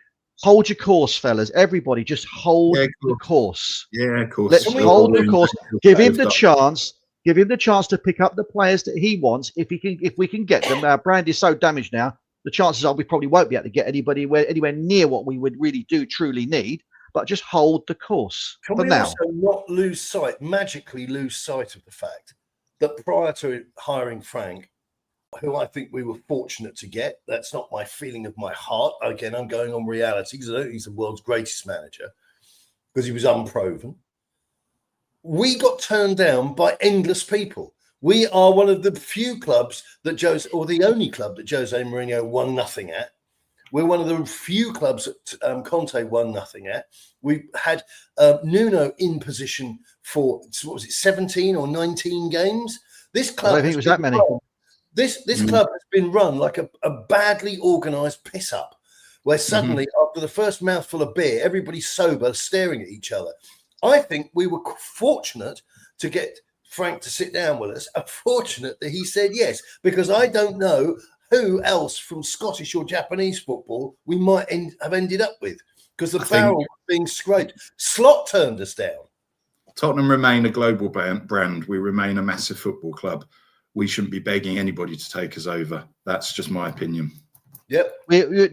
hold your course, fellas. Everybody, just hold the course.
Yeah, of course.
Let's hold the course. Give him the chance. Give him the chance to pick up the players that he wants. If we can get them. Our brand is so damaged now. The chances are we probably won't be able to get anywhere near what we would really truly need. But just hold the course
for
now.
Can we also not magically lose sight of the fact that prior to hiring Frank, who I think we were fortunate to get, that's not my feeling of my heart. Again, I'm going on reality because I don't think he's the world's greatest manager because he was unproven. We got turned down by endless people. We are one of the few clubs that the only club that Jose Mourinho won nothing at. We're one of the few clubs that Conte won nothing at. We had Nuno in position for 17 or 19 games. This club,
I don't think it was that many.
This club has been run like a badly organised piss up, where suddenly after the first mouthful of beer, everybody's sober, staring at each other. I think we were fortunate to get Frank to sit down with us. Fortunate that he said yes, because I don't know who else from Scottish or Japanese football we might have ended up with, because the barrel was being scraped. Slot turned us down.
Tottenham remain a global brand. We remain a massive football club. We shouldn't be begging anybody to take us over. That's just my opinion.
Yep.
You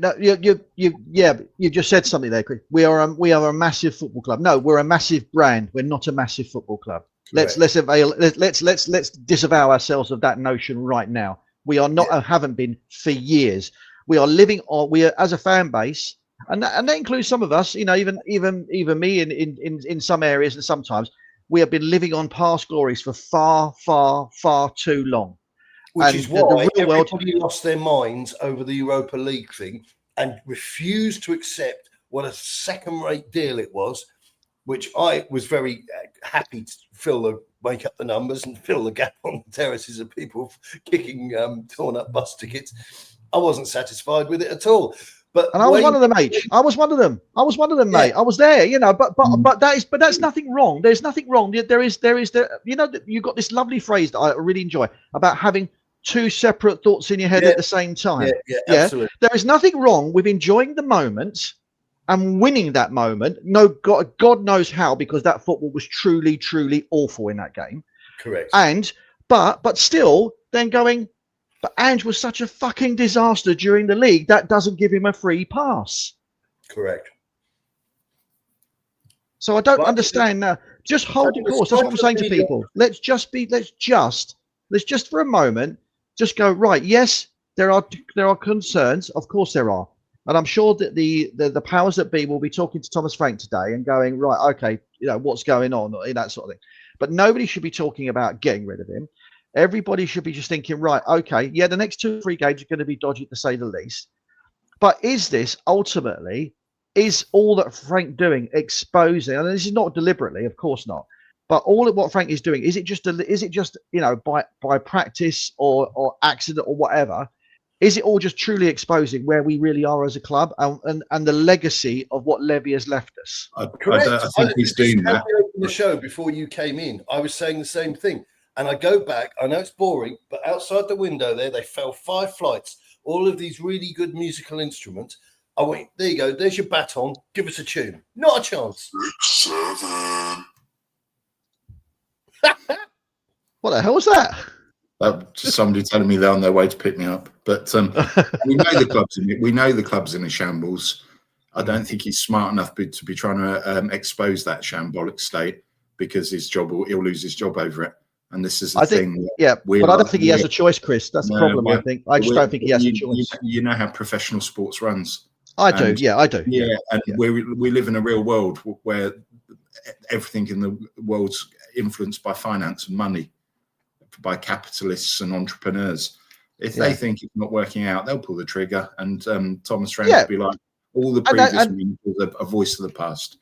just said something there, Chris. We are a massive football club. No, we're a massive brand. We're not a massive football club. Let's disavow ourselves of that notion right now. We are not, haven't been for years. We are living on. We are as a fan base, and that includes some of us. You know, even me in some areas, and sometimes we have been living on past glories for far, far, far too long.
Which is why everybody lost their minds over the Europa League thing and refused to accept what a second-rate deal it was, which I was very happy to make up the numbers and fill the gap on the terraces of people kicking torn-up bus tickets. I wasn't satisfied with it at all.
And I was one of them, H. I was one of them, mate. I was there, you know. But that's nothing wrong. There's nothing wrong. There is you know, you got this lovely phrase that I really enjoy about having two separate thoughts in your head at the same time.
Yeah, absolutely.
There is nothing wrong with enjoying the moment and winning that moment. No, God knows how, because that football was truly, truly awful in that game.
Correct.
And but still, then going, but Ange was such a fucking disaster during the league. That doesn't give him a free pass.
Correct.
So I don't understand now. Just hold the course. That's what I'm saying to people. Let's just for a moment, just go, right. Yes, there are concerns. Of course there are. And I'm sure that the powers that be will be talking to Thomas Frank today and going, right, okay, what's going on, or that sort of thing. But nobody should be talking about getting rid of him. Everybody should be just thinking, right, okay, yeah, the next 2 or 3 games are going to be dodgy to say the least. But is this ultimately, is all that Frank doing exposing, and this is not deliberately, of course not, but all of what Frank is doing, is it just by practice or accident or whatever? Is it all just truly exposing where we really are as a club and the legacy of what Levy has left us?
Correct.
I think he's doing that.
We opened the show before you came in. I was saying the same thing. And I go back, I know it's boring, but outside the window there, they fell 5 flights, all of these really good musical instruments. I went, there you go, there's your baton, give us a tune. Not a chance.
7.
What the hell was that?
Just somebody telling me they're on their way to pick me up. But we know the club's in a shambles. I don't think he's smart enough to be trying to expose that shambolic state, because he'll lose his job over it. And this is the thing.
Yeah, but I don't think he has a choice, Chris. That's the problem, I think. I just don't think he has a choice.
You know how professional sports runs.
I do. Yeah, I do.
Yeah, and we live in a real world where everything in the world's influenced by finance and money, by capitalists and entrepreneurs. If they think it's not working out, they'll pull the trigger. And Thomas Frank will be like, all the previous managers are a voice of the past.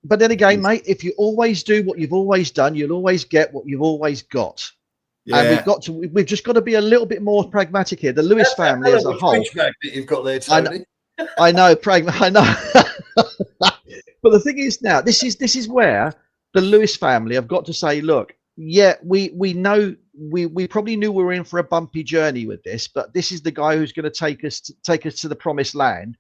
But then again, mate, if you always do what you've always done, you'll always get what you've always got. Yeah. And we've just got to be a little bit more pragmatic here. The Lewis family as a whole.
That you've got there, Tony.
I know. But the thing is, now this is where the Lewis family have got to say, look, yeah, we know we probably knew we were in for a bumpy journey with this, but this is the guy who's going to take us to the promised land.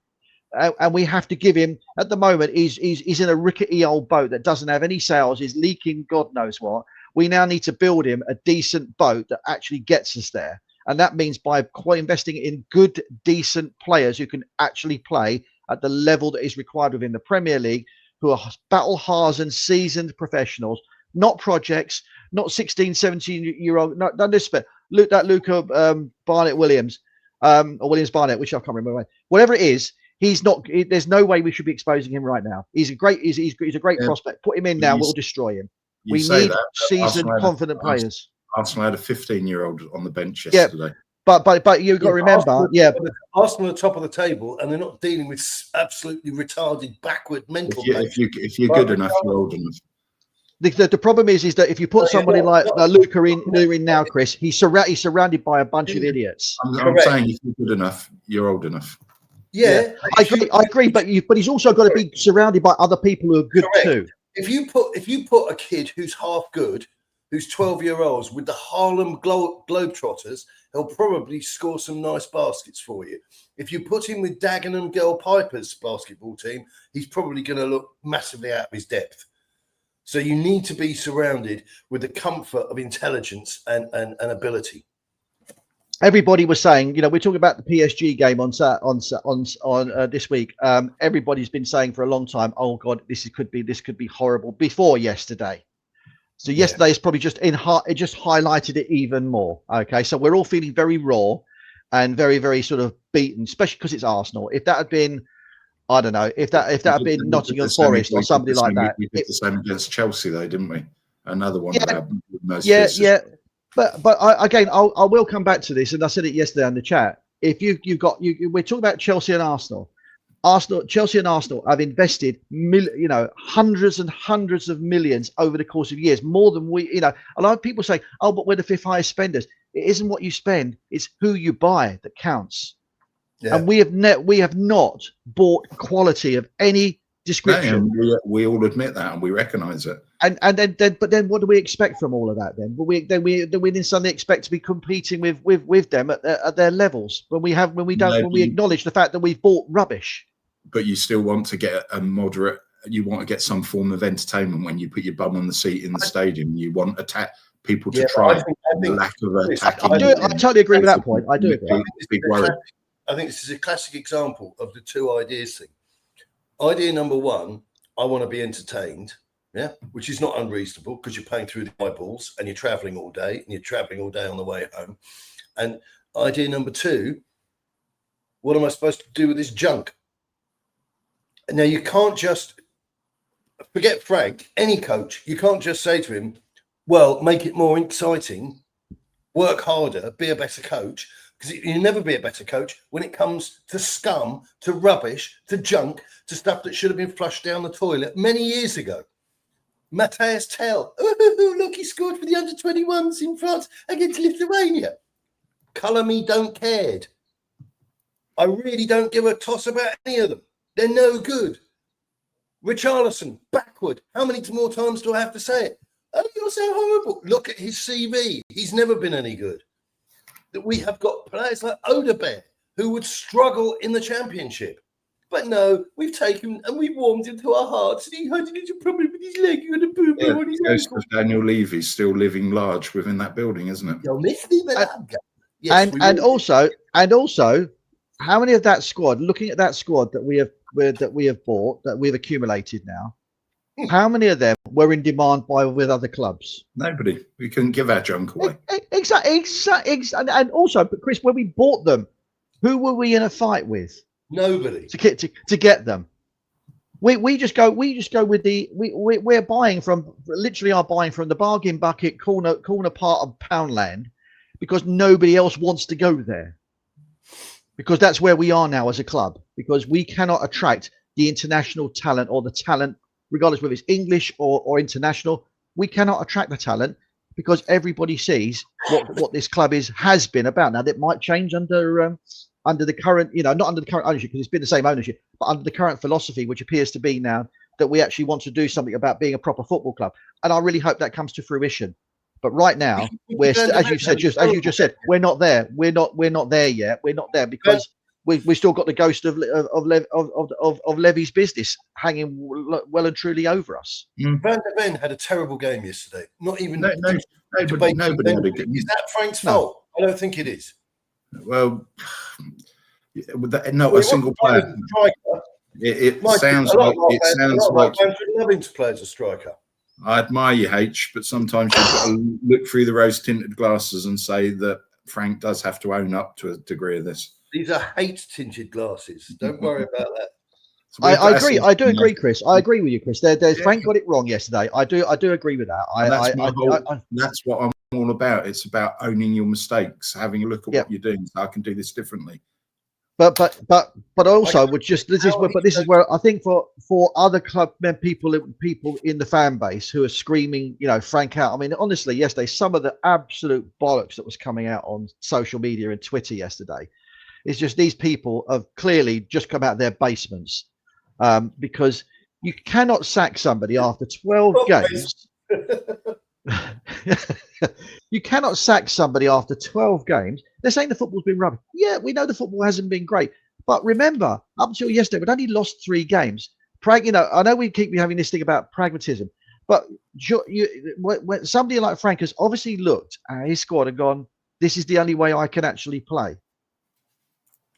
And we have to give him, at the moment, he's in a rickety old boat that doesn't have any sails, is leaking God knows what. We now need to build him a decent boat that actually gets us there. And that means by investing in good, decent players who can actually play at the level that is required within the Premier League, who are battle-hardened, seasoned professionals, not projects, not 16, 17-year-old, no disrespect. Luca Barnett-Williams, or Williams-Barnett, which I can't remember. Whatever it is, he's not. There's no way we should be exposing him right now. He's a great prospect. Put him in now, we'll destroy him. We need seasoned, confident players.
Arsenal had a 15-year-old on the bench yesterday.
But you've got to remember,
Arsenal are top of the table, and they're not dealing with absolutely retarded, backward mental.
If you're good enough, you're old enough.
The problem is that if you put somebody like Luca in now, Chris, he's surrounded by a bunch of idiots.
I'm saying if you're good enough, you're old enough.
Yeah,
I agree, but he's also got to be surrounded by other people who are good too.
If you put a kid who's half good, who's 12-year-olds with the Harlem Globetrotters, he'll probably score some nice baskets for you. If you put him with Dagenham Girl Piper's basketball team, he's probably going to look massively out of his depth. So you need to be surrounded with the comfort of intelligence and ability.
Everybody was saying, we're talking about the PSG game on this week. Everybody's been saying for a long time, oh God, this could be horrible before yesterday. So yesterday is probably it just highlighted it even more. Okay, so we're all feeling very raw and very, very sort of beaten, especially because it's Arsenal. If that had been, I don't know, if that had been Nottingham Forest or somebody like that.
We did the same against Chelsea, though, didn't we? Another one.
Yeah. But I will come back to this, and I said it yesterday on the chat. If we're talking about Chelsea and Arsenal. Chelsea and Arsenal have invested, hundreds and hundreds of millions over the course of years, more than we. A lot of people say, "Oh, but we're the 5th highest spenders." It isn't what you spend; it's who you buy that counts. Yeah. And we have not bought quality of any description.
No, we all admit that, and we recognise it.
And then what do we expect from all of that? Then we then suddenly expect to be competing with them at their levels when we acknowledge the fact that we've bought rubbish.
But you still want to get a moderate. You want to get some form of entertainment when you put your bum on the seat in the stadium. You want people to try. The lack of attacking.
I totally agree with that point. I do agree.
I think this is a classic example of the 2 ideas thing. Idea number 1, I want to be entertained, which is not unreasonable because you're paying through the eyeballs and you're traveling all day on the way home. And idea number 2, what am I supposed to do with this junk? Now, you can't just forget Frank, any coach, you can't just say to him, well, make it more exciting, work harder, be a better coach, because you'll never be a better coach when it comes to scum, to rubbish, to junk, to stuff that should have been flushed down the toilet many years ago. Matthias Tell, oh, look, he scored for the under-21s in France against Lithuania. Colour me don't cared. I really don't give a toss about any of them. They're no good. Richarlison, backward. How many more times do I have to say it? Oh, you're so horrible. Look at his CV. He's never been any good. That we have got players like Odebear who would struggle in the Championship. But no, we've taken and we've warmed him to our hearts, and he had a problem with his leg and a boo-boo on his
Ghost
ankle.
of Daniel Levy's still living large within that building, isn't it?
You'll miss me, but yes,
and also, how many of that squad? Looking at that squad that we have bought, that we've accumulated now, how many of them were in demand with other clubs?
Nobody. We couldn't give our junk away.
Exactly. And also, but Chris, when we bought them, who were we in a fight with?
nobody.
To get them. We just go with the we're buying from the bargain bucket corner part of Poundland because nobody else wants to go there. Because that's where we are now as a club, because we cannot attract the international talent or the talent, regardless whether it's English or international. We cannot attract the talent because everybody sees what this club has been about. Now that might change under the current, not under the current ownership, because it's been the same ownership, but under the current philosophy, which appears to be now that we actually want to do something about being a proper football club. And I really hope that comes to fruition. But right now, as you just said, we're not there. We're not there yet. We're not there because we still got the ghost of Levy's business hanging well and truly over us.
Van der Ven had a terrible game yesterday. Not even
Nobody had a good.
Is that Frank's fault? I don't think it is.
Well, not a single player. It sounds like
loving to play as a striker.
I admire you, H, but sometimes you've got to look through the rose-tinted glasses and say that Frank does have to own up to a degree of this.
These are hate-tinted glasses. Don't worry about that.
I agree. I do agree, Chris. I agree with you, Chris. Frank got it wrong yesterday. I do agree with that.
That's what I'm all about. It's about owning your mistakes, having a look at what you're doing. So I can do this differently. But
also, this is where I think for other club people in the fan base who are screaming, Frank out. I mean, honestly, yesterday, some of the absolute bollocks that was coming out on social media and Twitter yesterday, is just these people have clearly just come out of their basements, because you cannot sack somebody after 12 games. You cannot sack somebody after 12 games. They're saying the football's been rubbish. Yeah, we know the football hasn't been great. But remember, up until yesterday, we'd only lost 3 games. I know we keep having this thing about pragmatism, but when somebody like Frank has obviously looked at his squad and gone, this is the only way I can actually play.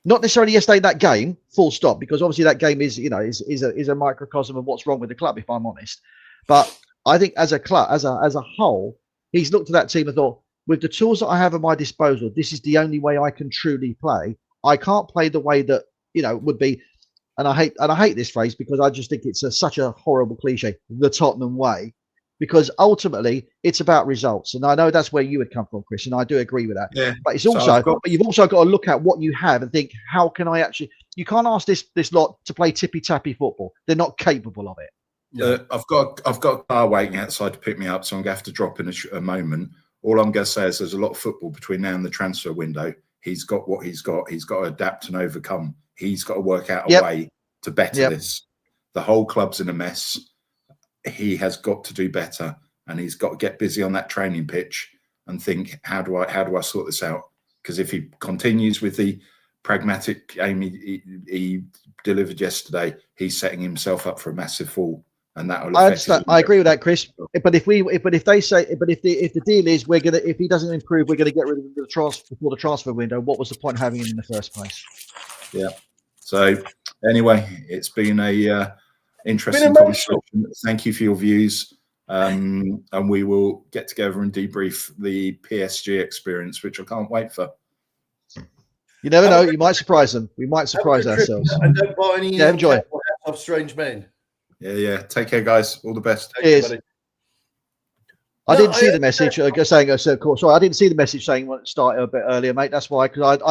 Not necessarily yesterday, that game, full stop, because obviously that game is a microcosm of what's wrong with the club, if I'm honest. But I think as a club, as a whole, he's looked at that team and thought, with the tools that I have at my disposal, this is the only way I can truly play. I can't play the way that would be, and I hate this phrase because I just think it's such a horrible cliche, the Tottenham way, because ultimately it's about results. And I know that's where you would come from, Chris, and I do agree with that. Yeah. But it's also, but you've also got to look at what you have and think, how can I actually? You can't ask this lot to play tippy tappy football. They're not capable of it.
Yeah. I've got a car waiting outside to pick me up, so I'm going to have to drop in a moment. All I'm going to say is there's a lot of football between now and the transfer window. He's got what he's got. He's got to adapt and overcome. He's got to work out a way to better this. The whole club's in a mess. He has got to do better, and he's got to get busy on that training pitch and think, how do I sort this out? Because if he continues with the pragmatic aim he delivered yesterday, he's setting himself up for a massive fall. And that will
I agree with that, Chris. But if the deal is if he doesn't improve, we're going to get rid of him before the transfer window. What was the point of having him in the first place?
Yeah. So anyway, it's been a interesting conversation. Thank you for your views, and we will get together and debrief the PSG experience, which I can't wait for.
You never know. You might surprise them. We might surprise ourselves.
And don't buy any
enjoy
of Strange Men.
Yeah. Take care, guys. All the best.
Cheers. I
No,
didn't see the message saying, of course, sorry, I didn't see the message saying want to start a bit earlier, mate. That's why, because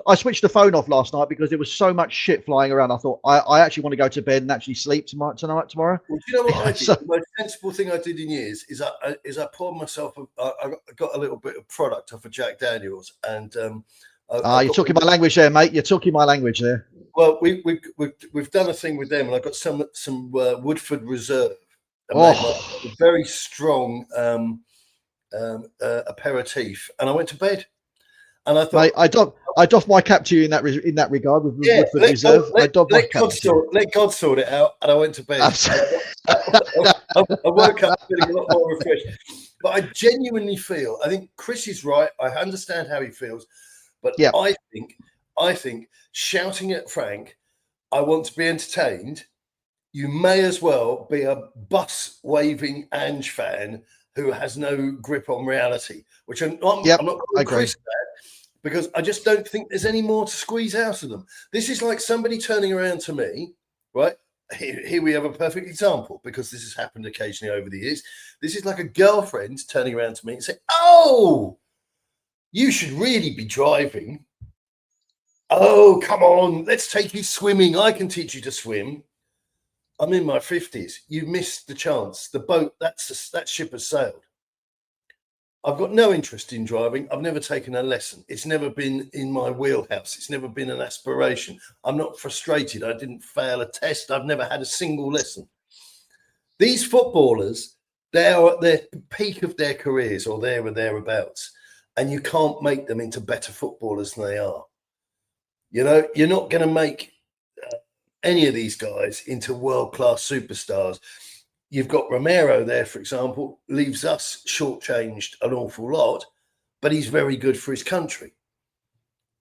I switched the phone off last night because there was so much shit flying around. I thought I actually want to go to bed and actually sleep tomorrow.
Well, do you know what I did? The most sensible thing I did in years is I poured myself. I got a little bit of product off of Jack Daniels, and
you're talking my language there, mate. You're talking my language there.
Well, we've done a thing with them, and I got some Woodford Reserve. A very strong aperitif, and I went to bed. And I thought,
mate, I doff my cap to you in that regard with Woodford Reserve.
Let God sort it out, and I went to bed. I woke up feeling a lot more refreshed. But I genuinely feel, I think Chris is right. I understand how he feels, but yeah. I think shouting at Frank, I want to be entertained. You may as well be a bus waving Ange fan who has no grip on reality, which I'm not calling Chris that, because I just don't think there's any more to squeeze out of them. This is like somebody turning around to me, right? Here we have a perfect example, because this has happened occasionally over the years. This is like a girlfriend turning around to me and saying, "Oh, you should really be driving. Oh, come on, let's take you swimming. I can teach you to swim." I'm in my 50s. You missed the chance. The boat, that ship has sailed. I've got no interest in driving. I've never taken a lesson. It's never been in my wheelhouse. It's never been an aspiration. I'm not frustrated. I didn't fail a test. I've never had a single lesson. These footballers, they are at their peak of their careers, or there or thereabouts, and you can't make them into better footballers than they are. You know, you're not going to make any of these guys into world-class superstars. You've got Romero there, for example, leaves us shortchanged an awful lot, but he's very good for his country.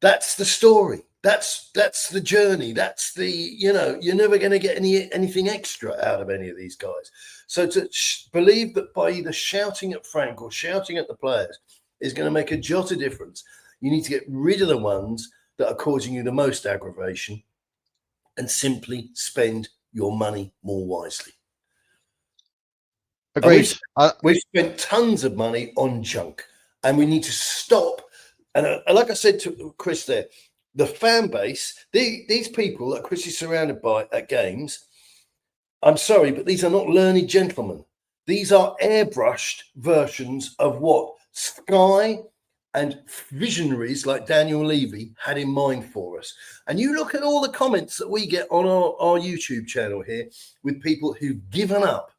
That's the story. That's the journey. That's the, you're never going to get anything extra out of any of these guys. So to believe that by either shouting at Frank or shouting at the players is going to make a jot of difference, you need to get rid of the ones that are causing you the most aggravation, and simply spend your money more wisely.
Agreed.
We've spent tons of money on junk, and we need to stop. And like I said to Chris there, the fan base, these people that Chris is surrounded by at games, I'm sorry, but these are not learned gentlemen. These are airbrushed versions of what Sky and visionaries like Daniel Levy had in mind for us. And you look at all the comments that we get on our YouTube channel here with people who've given up.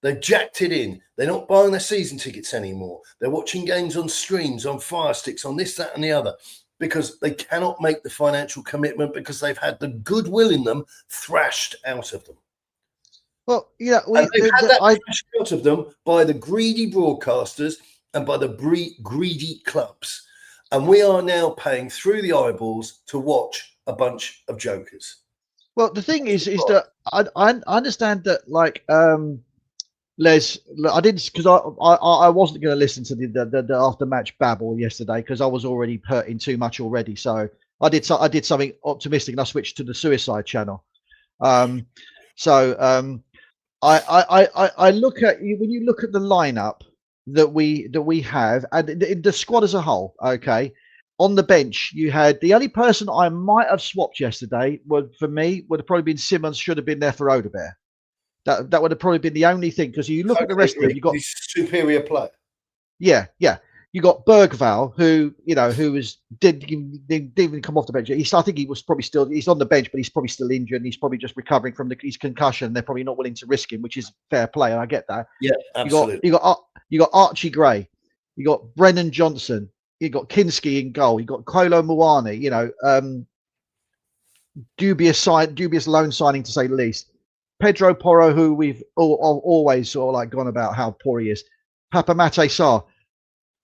They've jacked it in. They're not buying their season tickets anymore. They're watching games on streams, on Fire Sticks, on this, that, and the other, because they cannot make the financial commitment, because they've had the goodwill in them thrashed out of them.
Well, yeah,
they've had that thrashed out of them by the greedy broadcasters and by the greedy clubs. And we are now paying through the eyeballs to watch a bunch of jokers.
Well, the thing is that I understand that, like, Les, I didn't, because I wasn't going to listen to the after match babble yesterday, because I was already hurting too much already. So I did something optimistic, and I switched to the Suicide Channel. I look at you when you look at the lineup that we have, and the squad as a whole. Okay, on the bench you had, the only person I might have swapped yesterday would have probably been Simmons. Should have been there for Odegaard. That would have probably been the only thing, because you look at the rest of them, you got
superior player.
Yeah. You got Bergvall, who didn't even come off the bench. I think he was probably still, he's on the bench, but he's probably still injured, and he's probably just recovering from his concussion. They're probably not willing to risk him, which is fair play, and I get that.
Yeah, absolutely.
You got Archie Gray, you got Brennan Johnson, you got Kinski in goal, you got Kolo Muani. Dubious loan signing, to say the least. Pedro Porro, who we've always sort of like gone about how poor he is. Papa Mate Sarr,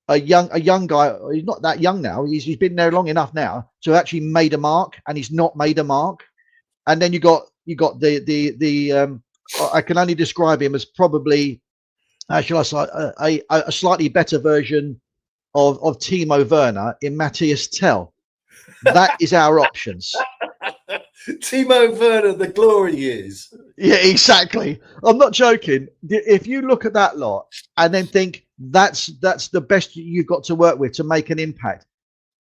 a young guy. He's not that young now. He's been there long enough now to actually made a mark, and he's not made a mark. And then you got the I can only describe him as probably, shall I say, a slightly better version of Timo Werner in Matthias Tell. That is our options.
Timo Werner, the glory years.
Yeah, exactly. I'm not joking. If you look at that lot and then think that's the best you've got to work with to make an impact,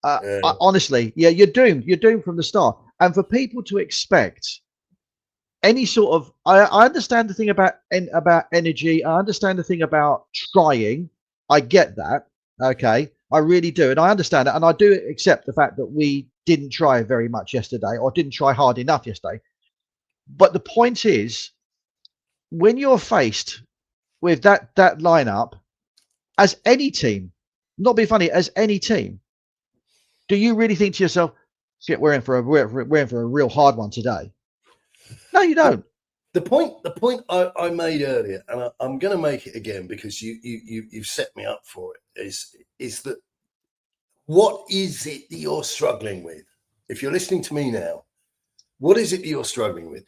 honestly, yeah, you're doomed. You're doomed from the start. And for people to expect any sort of, I understand the thing about energy. I understand the thing about trying. I get that. Okay, I really do, and I understand it, and I do accept the fact that we didn't try very much yesterday, or didn't try hard enough yesterday. But the point is, when you're faced with that lineup, as any team, not be funny, as any team, do you really think to yourself, "Shit, we're in for a real hard one today"? No, you don't.
The point I made earlier, and I'm going to make it again because you've set me up for it, is that what is it that you're struggling with? If you're listening to me now, what is it that you're struggling with?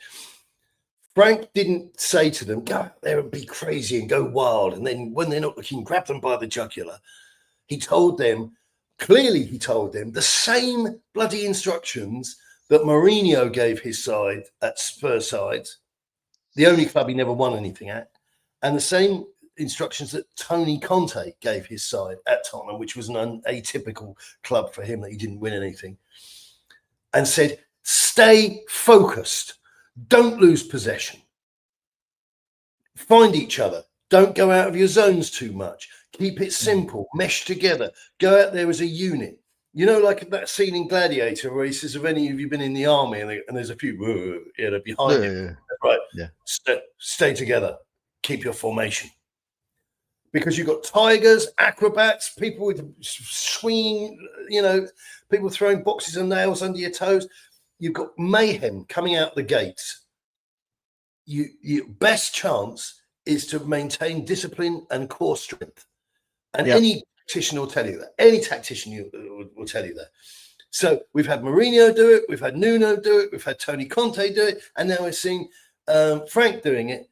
Frank didn't say to them, go out there and be crazy and go wild. And then when they're not looking, grab them by the jugular. He told them the same bloody instructions that Mourinho gave his side at Spurs sides, the only club he never won anything at, and the same instructions that Tony Conte gave his side at Tottenham, which was an atypical club for him that he didn't win anything, and said, stay focused. Don't lose possession. Find each other. Don't go out of your zones too much. Keep it simple. Mesh together. Go out there as a unit. You know, like that scene in Gladiator where he says, have any of you been in the army? And there's a few behind you. Right. Yeah. Stay together. Keep your formation. Because you've got tigers, acrobats, people with swinging, people throwing boxes and nails under your toes. You've got mayhem coming out the gates. Your best chance is to maintain discipline and core strength. And any tactician will tell you that. Any tactician will tell you that. So we've had Mourinho do it. We've had Nuno do it. We've had Tony Conte do it. And now we're seeing Frank doing it.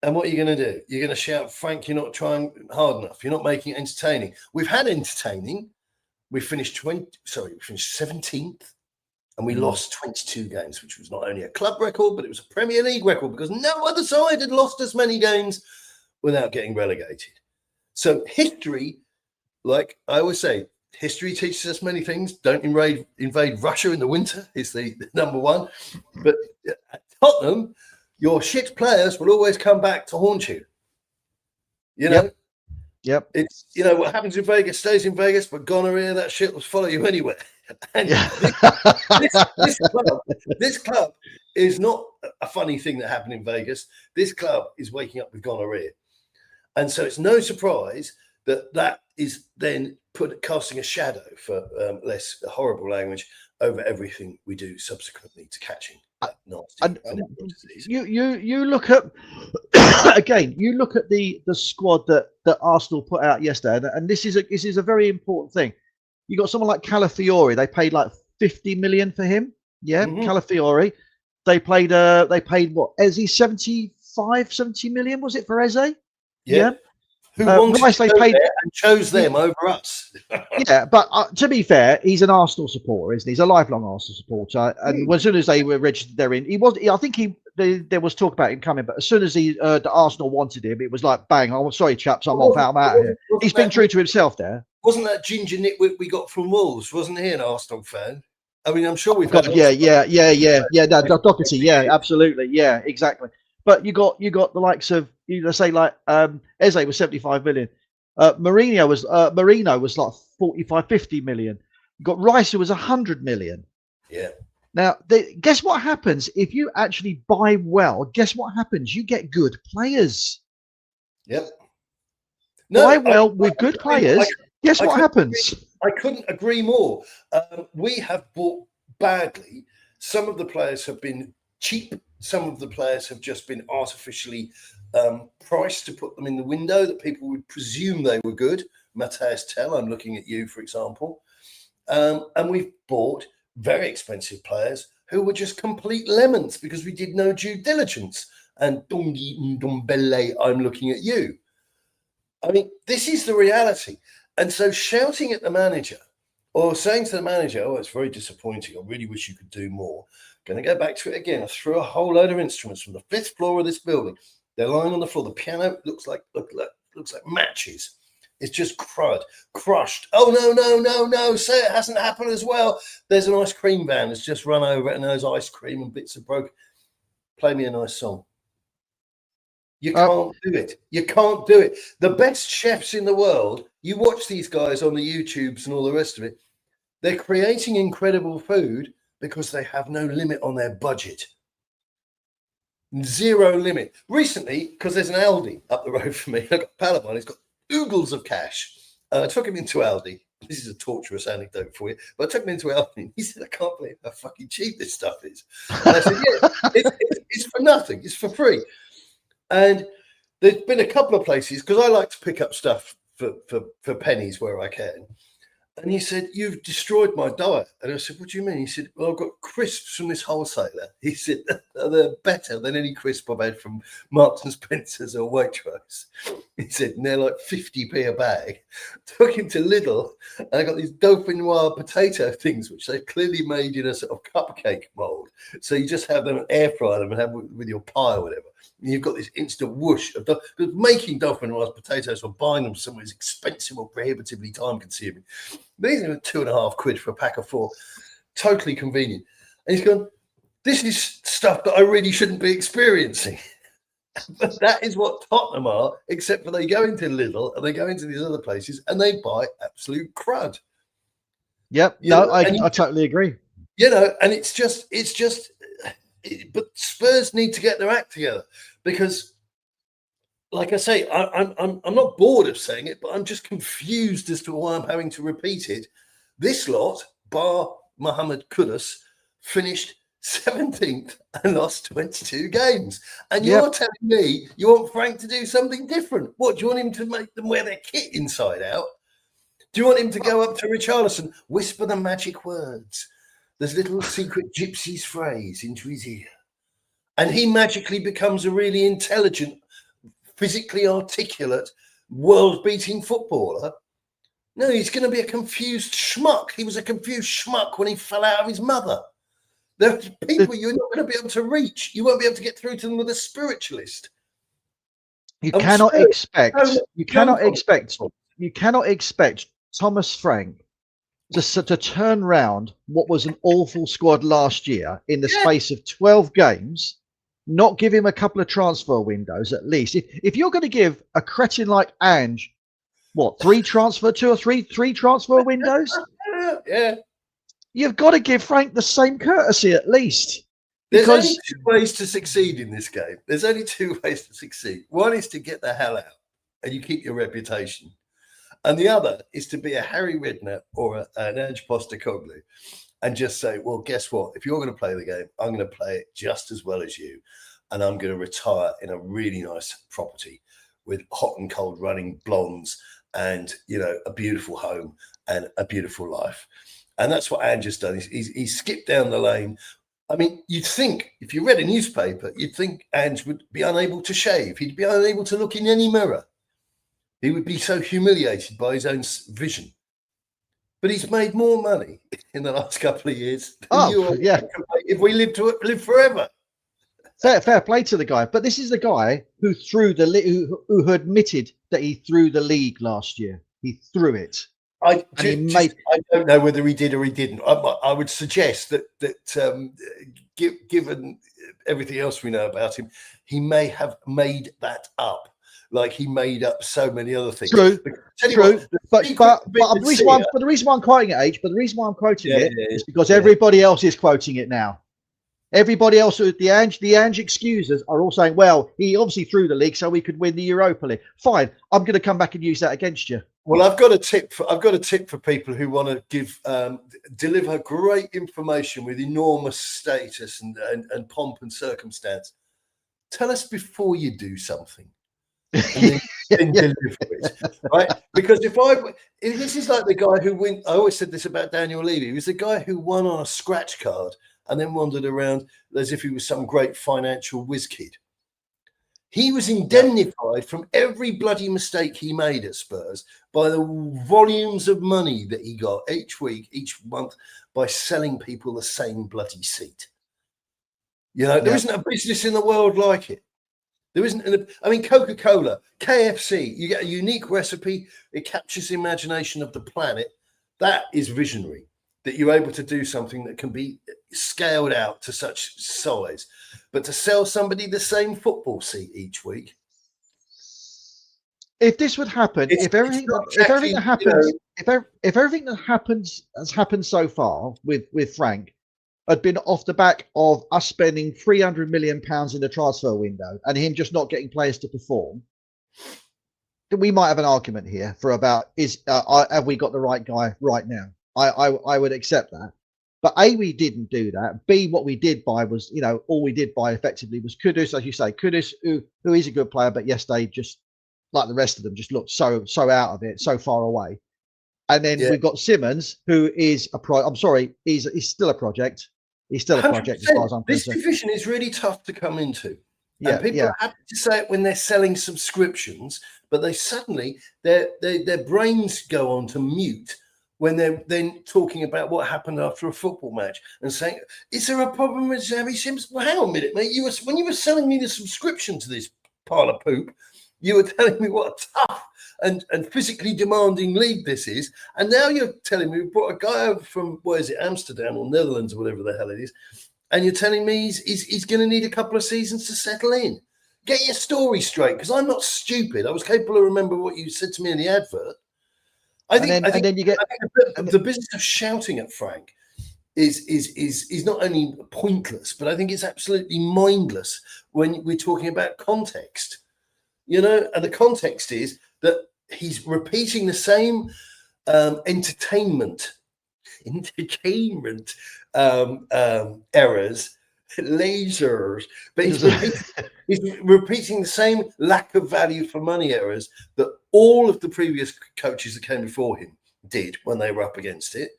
And what are you going to do? You're going to shout, Frank, you're not trying hard enough. You're not making it entertaining. We've had entertaining. We finished 17th. And we lost 22 games, which was not only a club record, but it was a Premier League record because no other side had lost as many games without getting relegated. So history, like I always say, history teaches us many things. Don't invade Russia in the winter is the number one. But at Tottenham, your shit players will always come back to haunt you. You know?
Yep.
It's, what happens in Vegas stays in Vegas, but gonorrhea, that shit will follow you anywhere. And this club is not a funny thing that happened in Vegas. This club is waking up with gonorrhea. And so it's no surprise that is then casting a shadow, for less horrible language, over everything we do subsequently to catching that nasty disease.
You look at again. You look at the squad that Arsenal put out yesterday, and this is a very important thing. You got someone like Calafiori. They paid like 50 million for him. Yeah, Calafiori. They paid what? Eze 70 million, was it for Eze? Yeah.
Who wanted to go there and chose them over us?
Yeah, but to be fair, he's an Arsenal supporter, isn't he? He's a lifelong Arsenal supporter. And as soon as they were registered therein, there was talk about him coming, but as soon as the Arsenal wanted him, it was like bang! I'm sorry, chaps, I'm out of here. He's been true to himself there.
Wasn't that ginger nitwit we got from Wolves? Wasn't he an Arsenal fan? I mean, I'm sure we've
got. Yeah. No, Doherty. Yeah, absolutely. Yeah, exactly. But you got the likes of, say like Eze was 75 million. Marino was like 45, 50 million. You got Rice, who was 100 million.
Yeah.
Now, guess what happens if you actually buy well? Guess what happens? You get good players.
Yep.
Buy well with good players. Guess what happens?
I couldn't agree more. We have bought badly. Some of the players have been cheap. Some of the players have just been artificially priced to put them in the window that people would presume they were good. Matthias Tell, I'm looking at you, for example. And we've bought very expensive players who were just complete lemons because we did no due diligence. And Dongi Ndombele, I'm looking at you. I mean, this is the reality. And so shouting at the manager or saying to the manager, oh, it's very disappointing, I really wish you could do more, Going to go back to it again. I threw a whole load of instruments from the 5th floor of this building. They're lying on the floor. The piano looks like matches. It's just crushed. Oh, no. Say it hasn't happened as well. There's an ice cream van that's just run over it and there's ice cream and bits of broken. Play me a nice song. You can't do it. You can't do it. The best chefs in the world, you watch these guys on the YouTubes and all the rest of it, they're creating incredible food because they have no limit on their budget. Zero limit. Recently, because there's an Aldi up the road from me, I've got a pal of mine, he's got oodles of cash. I took him into Aldi. This is a torturous anecdote for you, but I took him into Aldi and he said, I can't believe how fucking cheap this stuff is. And I said, yeah, it's for nothing. It's for free. And there's been a couple of places, because I like to pick up stuff for pennies where I can. And he said, you've destroyed my diet. And I said, what do you mean? He said, well, I've got crisps from this wholesaler. He said, they're better than any crisp I've had from Marks and Spencer's or Waitrose. He said, and they're like 50p a bag. Took him to Lidl, and I got these Dauphinoise potato things, which they clearly made in a sort of cupcake mold. So you just have them, air fry them and have them with your pie or whatever. And you've got this instant whoosh of because making Dauphinoise potatoes or buying them somewhere is expensive or prohibitively time consuming. These are £2.50 for a pack of 4. Totally convenient. And he's gone, this is stuff that I really shouldn't be experiencing. But that is what Tottenham are, except for they go into Lidl and they go into these other places and they buy absolute crud.
Yep. I totally agree.
You know, and it's just, but Spurs need to get their act together because, like I say, I'm not bored of saying it, but I'm just confused as to why I'm having to repeat it. This lot, bar Mohamed Kudus, finished 17th and lost 22 games. And you're telling me you want Frank to do something different. What, do you want him to make them wear their kit inside out? Do you want him to go up to Richarlison, whisper the magic words? There's little secret gypsy's phrase into his ear. And he magically becomes a really intelligent, physically articulate, world-beating footballer. No, he's going to be a confused schmuck. He was a confused schmuck when he fell out of his mother. There are people you're not going to be able to reach. You won't be able to get through to them with a spiritualist.
You cannot expect Thomas Frank to turn round what was an awful squad last year in the space of 12 games, not give him a couple of transfer windows at least. If you're going to give a cretin like Ange, three transfer windows?
Yeah.
You've got to give Frank the same courtesy at least.
There's only 2 ways to succeed in this game. There's only 2 ways to succeed. One is to get the hell out and you keep your reputation. And the other is to be a Harry Redknapp or an Ange Postecoglou and just say, well, guess what? If you're going to play the game, I'm going to play it just as well as you. And I'm going to retire in a really nice property with hot and cold running blondes and, a beautiful home and a beautiful life. And that's what Ange has done. He's skipped down the lane. I mean, you'd think, if you read a newspaper, you'd think Ange would be unable to shave. He'd be unable to look in any mirror. He would be so humiliated by his own vision. But he's made more money in the last couple of years than if we live forever.
Fair play to the guy. But this is the guy who who admitted that he threw the league last year. He threw it.
I don't know whether he did or he didn't. I would suggest that given everything else we know about him, he may have made that up. Like he made up so many other things. True.
But the reason why I'm quoting it, is because everybody else is quoting it now. Everybody else with the Ange excusers are all saying, well, he obviously threw the league so we could win the Europa League. Fine, I'm going to come back and use that against you.
Well, I've got a tip for people who want to deliver great information with enormous status and pomp and circumstance. Tell us before you do something. And then deliver it, right? Because this is like the guy who went. I always said this about Daniel Levy. He was the guy who won on a scratch card and then wandered around as if he was some great financial whiz kid. He was indemnified from every bloody mistake he made at Spurs by the volumes of money that he got each week, each month by selling people the same bloody seat. You know, there
Yeah.
isn't a business in the world like it. There isn't. I mean, Coca-Cola, KFC, you get a unique recipe. It captures the imagination of the planet. That is visionary, that you're able to do something that can be scaled out to such size. But to sell somebody the same football seat each week,
If this would happen,
it's
if everything
not
if everything
exactly,
that happens, if everything that happens has happened so far with Frank had been off the back of us spending £300 million in the transfer window and him just not getting players to perform, then we might have an argument here for about have we got the right guy right now? I would accept that. But A, we didn't do that. B, what we did buy was, all we did buy effectively was Kudus, as you say, Kudus, who is a good player, but yesterday just like the rest of them just looked so out of it, so far away. And then we've got Simmons, who is I'm sorry, he's still a project. He's still a project as far as I'm
this
concerned.
division is really tough to come into.
Yeah,
and people are happy to say it when they're selling subscriptions, but they suddenly their brains go on to mute when they're then talking about what happened after a football match and saying, "Is there a problem with Xavi Sims?" Well, hang on a minute, mate. When you were selling me the subscription to this pile of poop, you were telling me what a tough and physically demanding league this is, and now you're telling me we brought a guy over from Amsterdam or Netherlands or whatever the hell it is. And you're telling me he's going to need a couple of seasons to settle in. Get your story straight, because I'm not stupid. I was capable of remembering what you said to me in the advert. I think the business of shouting at Frank is not only pointless, but I think it's absolutely mindless when we're talking about context. And the context is that he's repeating the same entertainment errors, lasers, but he's repeating the same lack of value for money errors that all of the previous coaches that came before him did when they were up against it,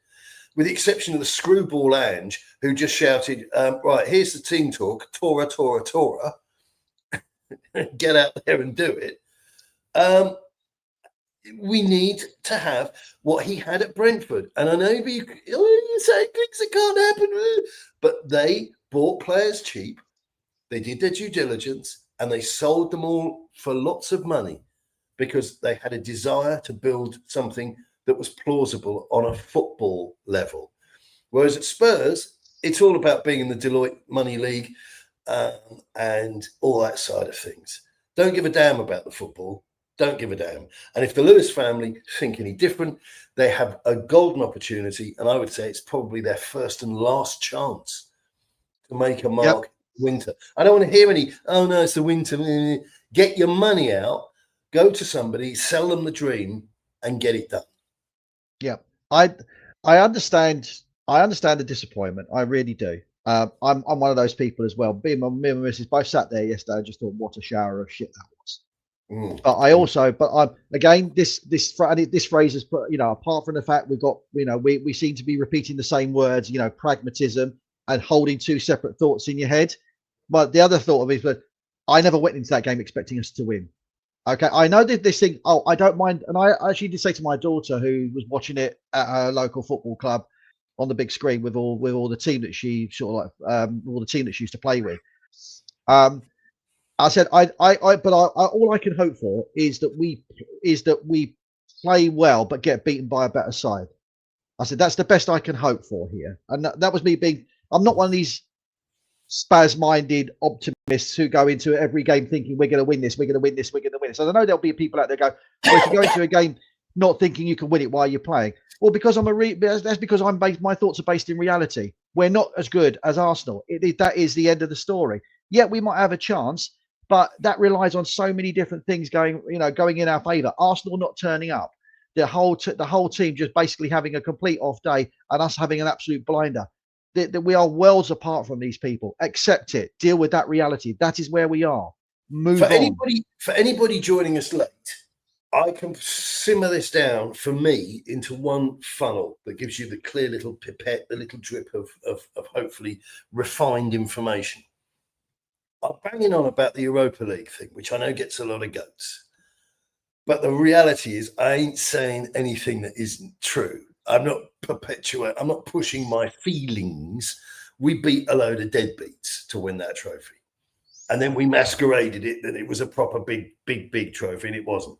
with the exception of the screwball Ange, who just shouted, right, here's the team talk, Tora, Tora, Tora, get out there and do it. We need to have what he had at Brentford. And I know you say things that can't happen, but they bought players cheap. They did their due diligence and they sold them all for lots of money because they had a desire to build something that was plausible on a football level. Whereas at Spurs, it's all about being in the Deloitte Money League and all that side of things. Don't give a damn about the football. Don't give a damn. And if the Lewis family think any different, they have a golden opportunity. And I would say it's probably their first and last chance to make a mark winter. I don't want to hear any, oh no, it's the winter. Get your money out, go to somebody, sell them the dream and get it done.
Yeah. I understand the disappointment. I really do. I'm one of those people as well. Me and my missus both sat there yesterday and just thought, what a shower of shit that was. But again, this phrase is, apart from the fact we've got, we seem to be repeating the same words, pragmatism and holding two separate thoughts in your head. But the other thought of it is that I never went into that game expecting us to win. Okay, I know that this thing. Oh, I don't mind, and I actually did say to my daughter who was watching it at her local football club on the big screen with all the team that she all the team that she used to play with. I said, all I can hope for is that we play well, but get beaten by a better side. I said, that's the best I can hope for here. And that was me being, I'm not one of these spaz-minded optimists who go into every game thinking we're going to win this, we're going to win this, we're going to win this. So I know there'll be people out there go, well, if you go into a game not thinking you can win it while you're playing, well, because that's because my thoughts are based in reality. We're not as good as Arsenal. That is the end of the story. Yeah, we might have a chance, but that relies on so many different things going in our favour. Arsenal not turning up, the whole team just basically having a complete off day, and us having an absolute blinder. That we are worlds apart from these people. Accept it. Deal with that reality. That is where we are. Move on.
For anybody joining us late, I can simmer this down for me into one funnel that gives you the clear little pipette, the little drip of hopefully refined information. I'm banging on about the Europa League thing, which I know gets a lot of goats. But the reality is I ain't saying anything that isn't true. I'm not pushing my feelings we beat a load of deadbeats to win that trophy. And then we masqueraded it that it was a proper big trophy, and it wasn't.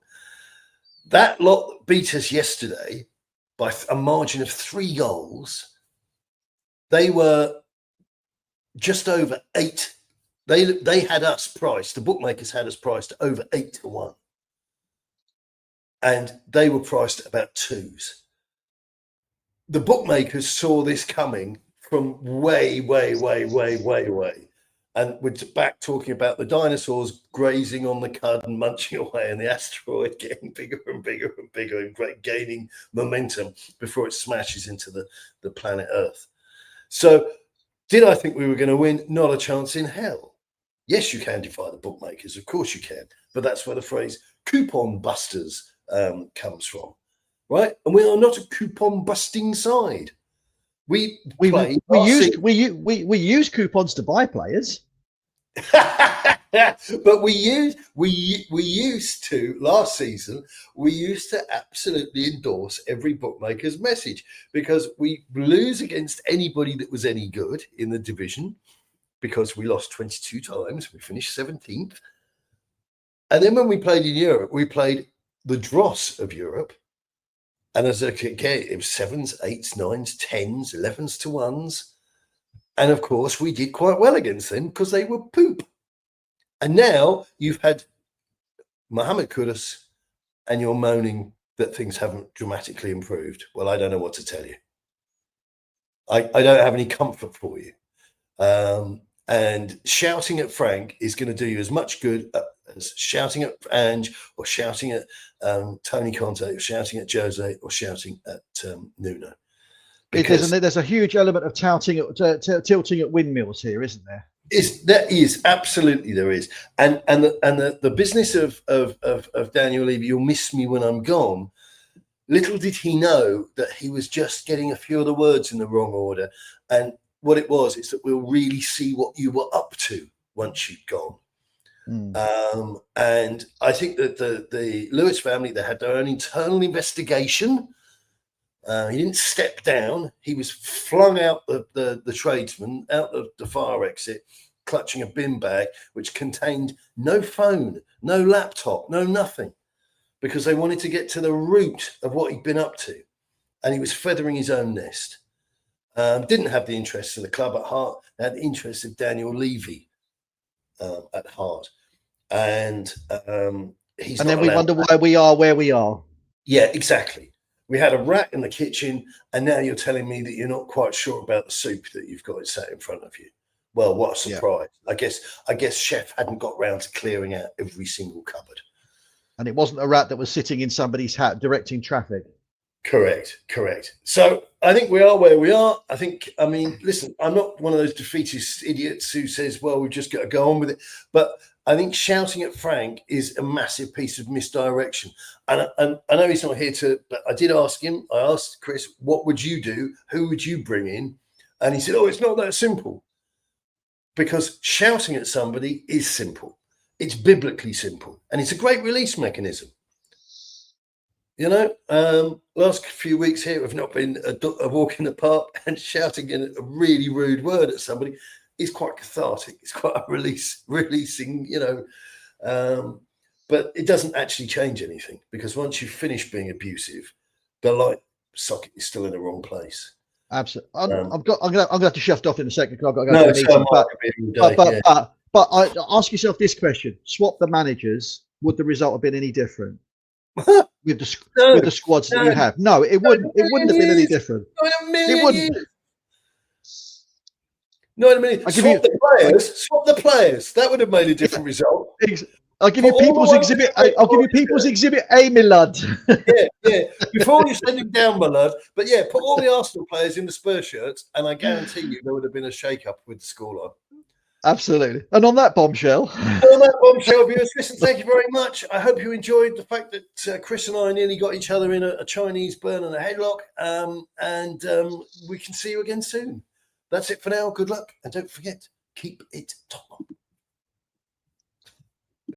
That lot beat us yesterday by a margin of 3 goals. They were just over 8. They had us priced. The bookmakers had us priced over 8-1. And they were priced about 2s. The bookmakers saw this coming from way. And we're back talking about the dinosaurs grazing on the cud and munching away, and the asteroid getting bigger and bigger and gaining momentum before it smashes into the planet Earth. So did I think we were going to win? Not a chance in hell. Yes, you can defy the bookmakers. Of course you can. But that's where the phrase coupon busters comes from, right? And we are not a coupon busting side. We
use coupons to buy players.
But we used to last season. We used to absolutely endorse every bookmaker's message, because we lose against anybody that was any good in the division, because we lost 22 times. We finished 17th, and then when we played in Europe, we played the dross of Europe. And as a kid, it was 7s, 8s, 9s, 10s, 11s to 1s. And of course, we did quite well against them because they were poop. And now you've had Mohamed Kudus and you're moaning that things haven't dramatically improved. Well, I don't know what to tell you. I don't have any comfort for you. And shouting at Frank is going to do you as much good as shouting at Ange, or shouting at Tony Conte, or shouting at Jose, or shouting at Nuno.
There's a huge element of tilting at windmills here, isn't there?
There is absolutely there is, and the business of Daniel Levy, you'll miss me when I'm gone. Little did he know that he was just getting a few of the words in the wrong order, and what it was is that we'll really see what you were up to once you'd gone. And I think that the Lewis family, they had their own internal investigation. He didn't step down. He was flung out the tradesman out of the fire exit, clutching a bin bag which contained no phone, no laptop, no nothing, because they wanted to get to the root of what he'd been up to. And he was feathering his own nest. Didn't have the interests of the club at heart. They had the interests of Daniel Levy at heart. And he's. And
then we wonder why we are where we are.
Yeah, exactly. We had a rat in the kitchen, and now you're telling me that you're not quite sure about the soup that you've got sat in front of you. Well, what a surprise! Yeah. I guess Chef hadn't got round to clearing out every single cupboard.
And it wasn't a rat that was sitting in somebody's hat directing traffic.
Correct. So I think we are where we are. I mean, listen, I'm not one of those defeatist idiots who says, well, we've just got to go on with it. But I think shouting at Frank is a massive piece of misdirection. And I know he's not here but I did ask him. I asked Chris, what would you do? Who would you bring in? And he said, oh, it's not that simple. Because shouting at somebody is simple. It's biblically simple. And it's a great release mechanism. You know, last few weeks here have not been a walk in the park, and shouting in a really rude word at somebody is quite cathartic. It's quite a releasing, you know, but it doesn't actually change anything, because once you finish being abusive, the light socket is still in the wrong place.
Absolutely. I'm gonna have to shut off in a second because I've got to go to a meeting. But I ask yourself this question: swap the managers, would the result have been any different? with the squads that you have? No, it wouldn't. It wouldn't have been any different. It wouldn't.
No, in a minute. Swap the players. That would have made a different result.
I'll give you People's Exhibit. I'll give you People's Exhibit A, my lad.
yeah. Before you send him down, my lad. But yeah, put all the Arsenal players in the Spurs shirts, and I guarantee you there would have been a shake-up with the scoreline.
Absolutely. And on that bombshell,
viewers, listen, thank you very much. I hope you enjoyed the fact that Chris and I nearly got each other in a Chinese burn and a headlock. And we can see you again soon. That's it for now. Good luck. And don't forget, keep it top.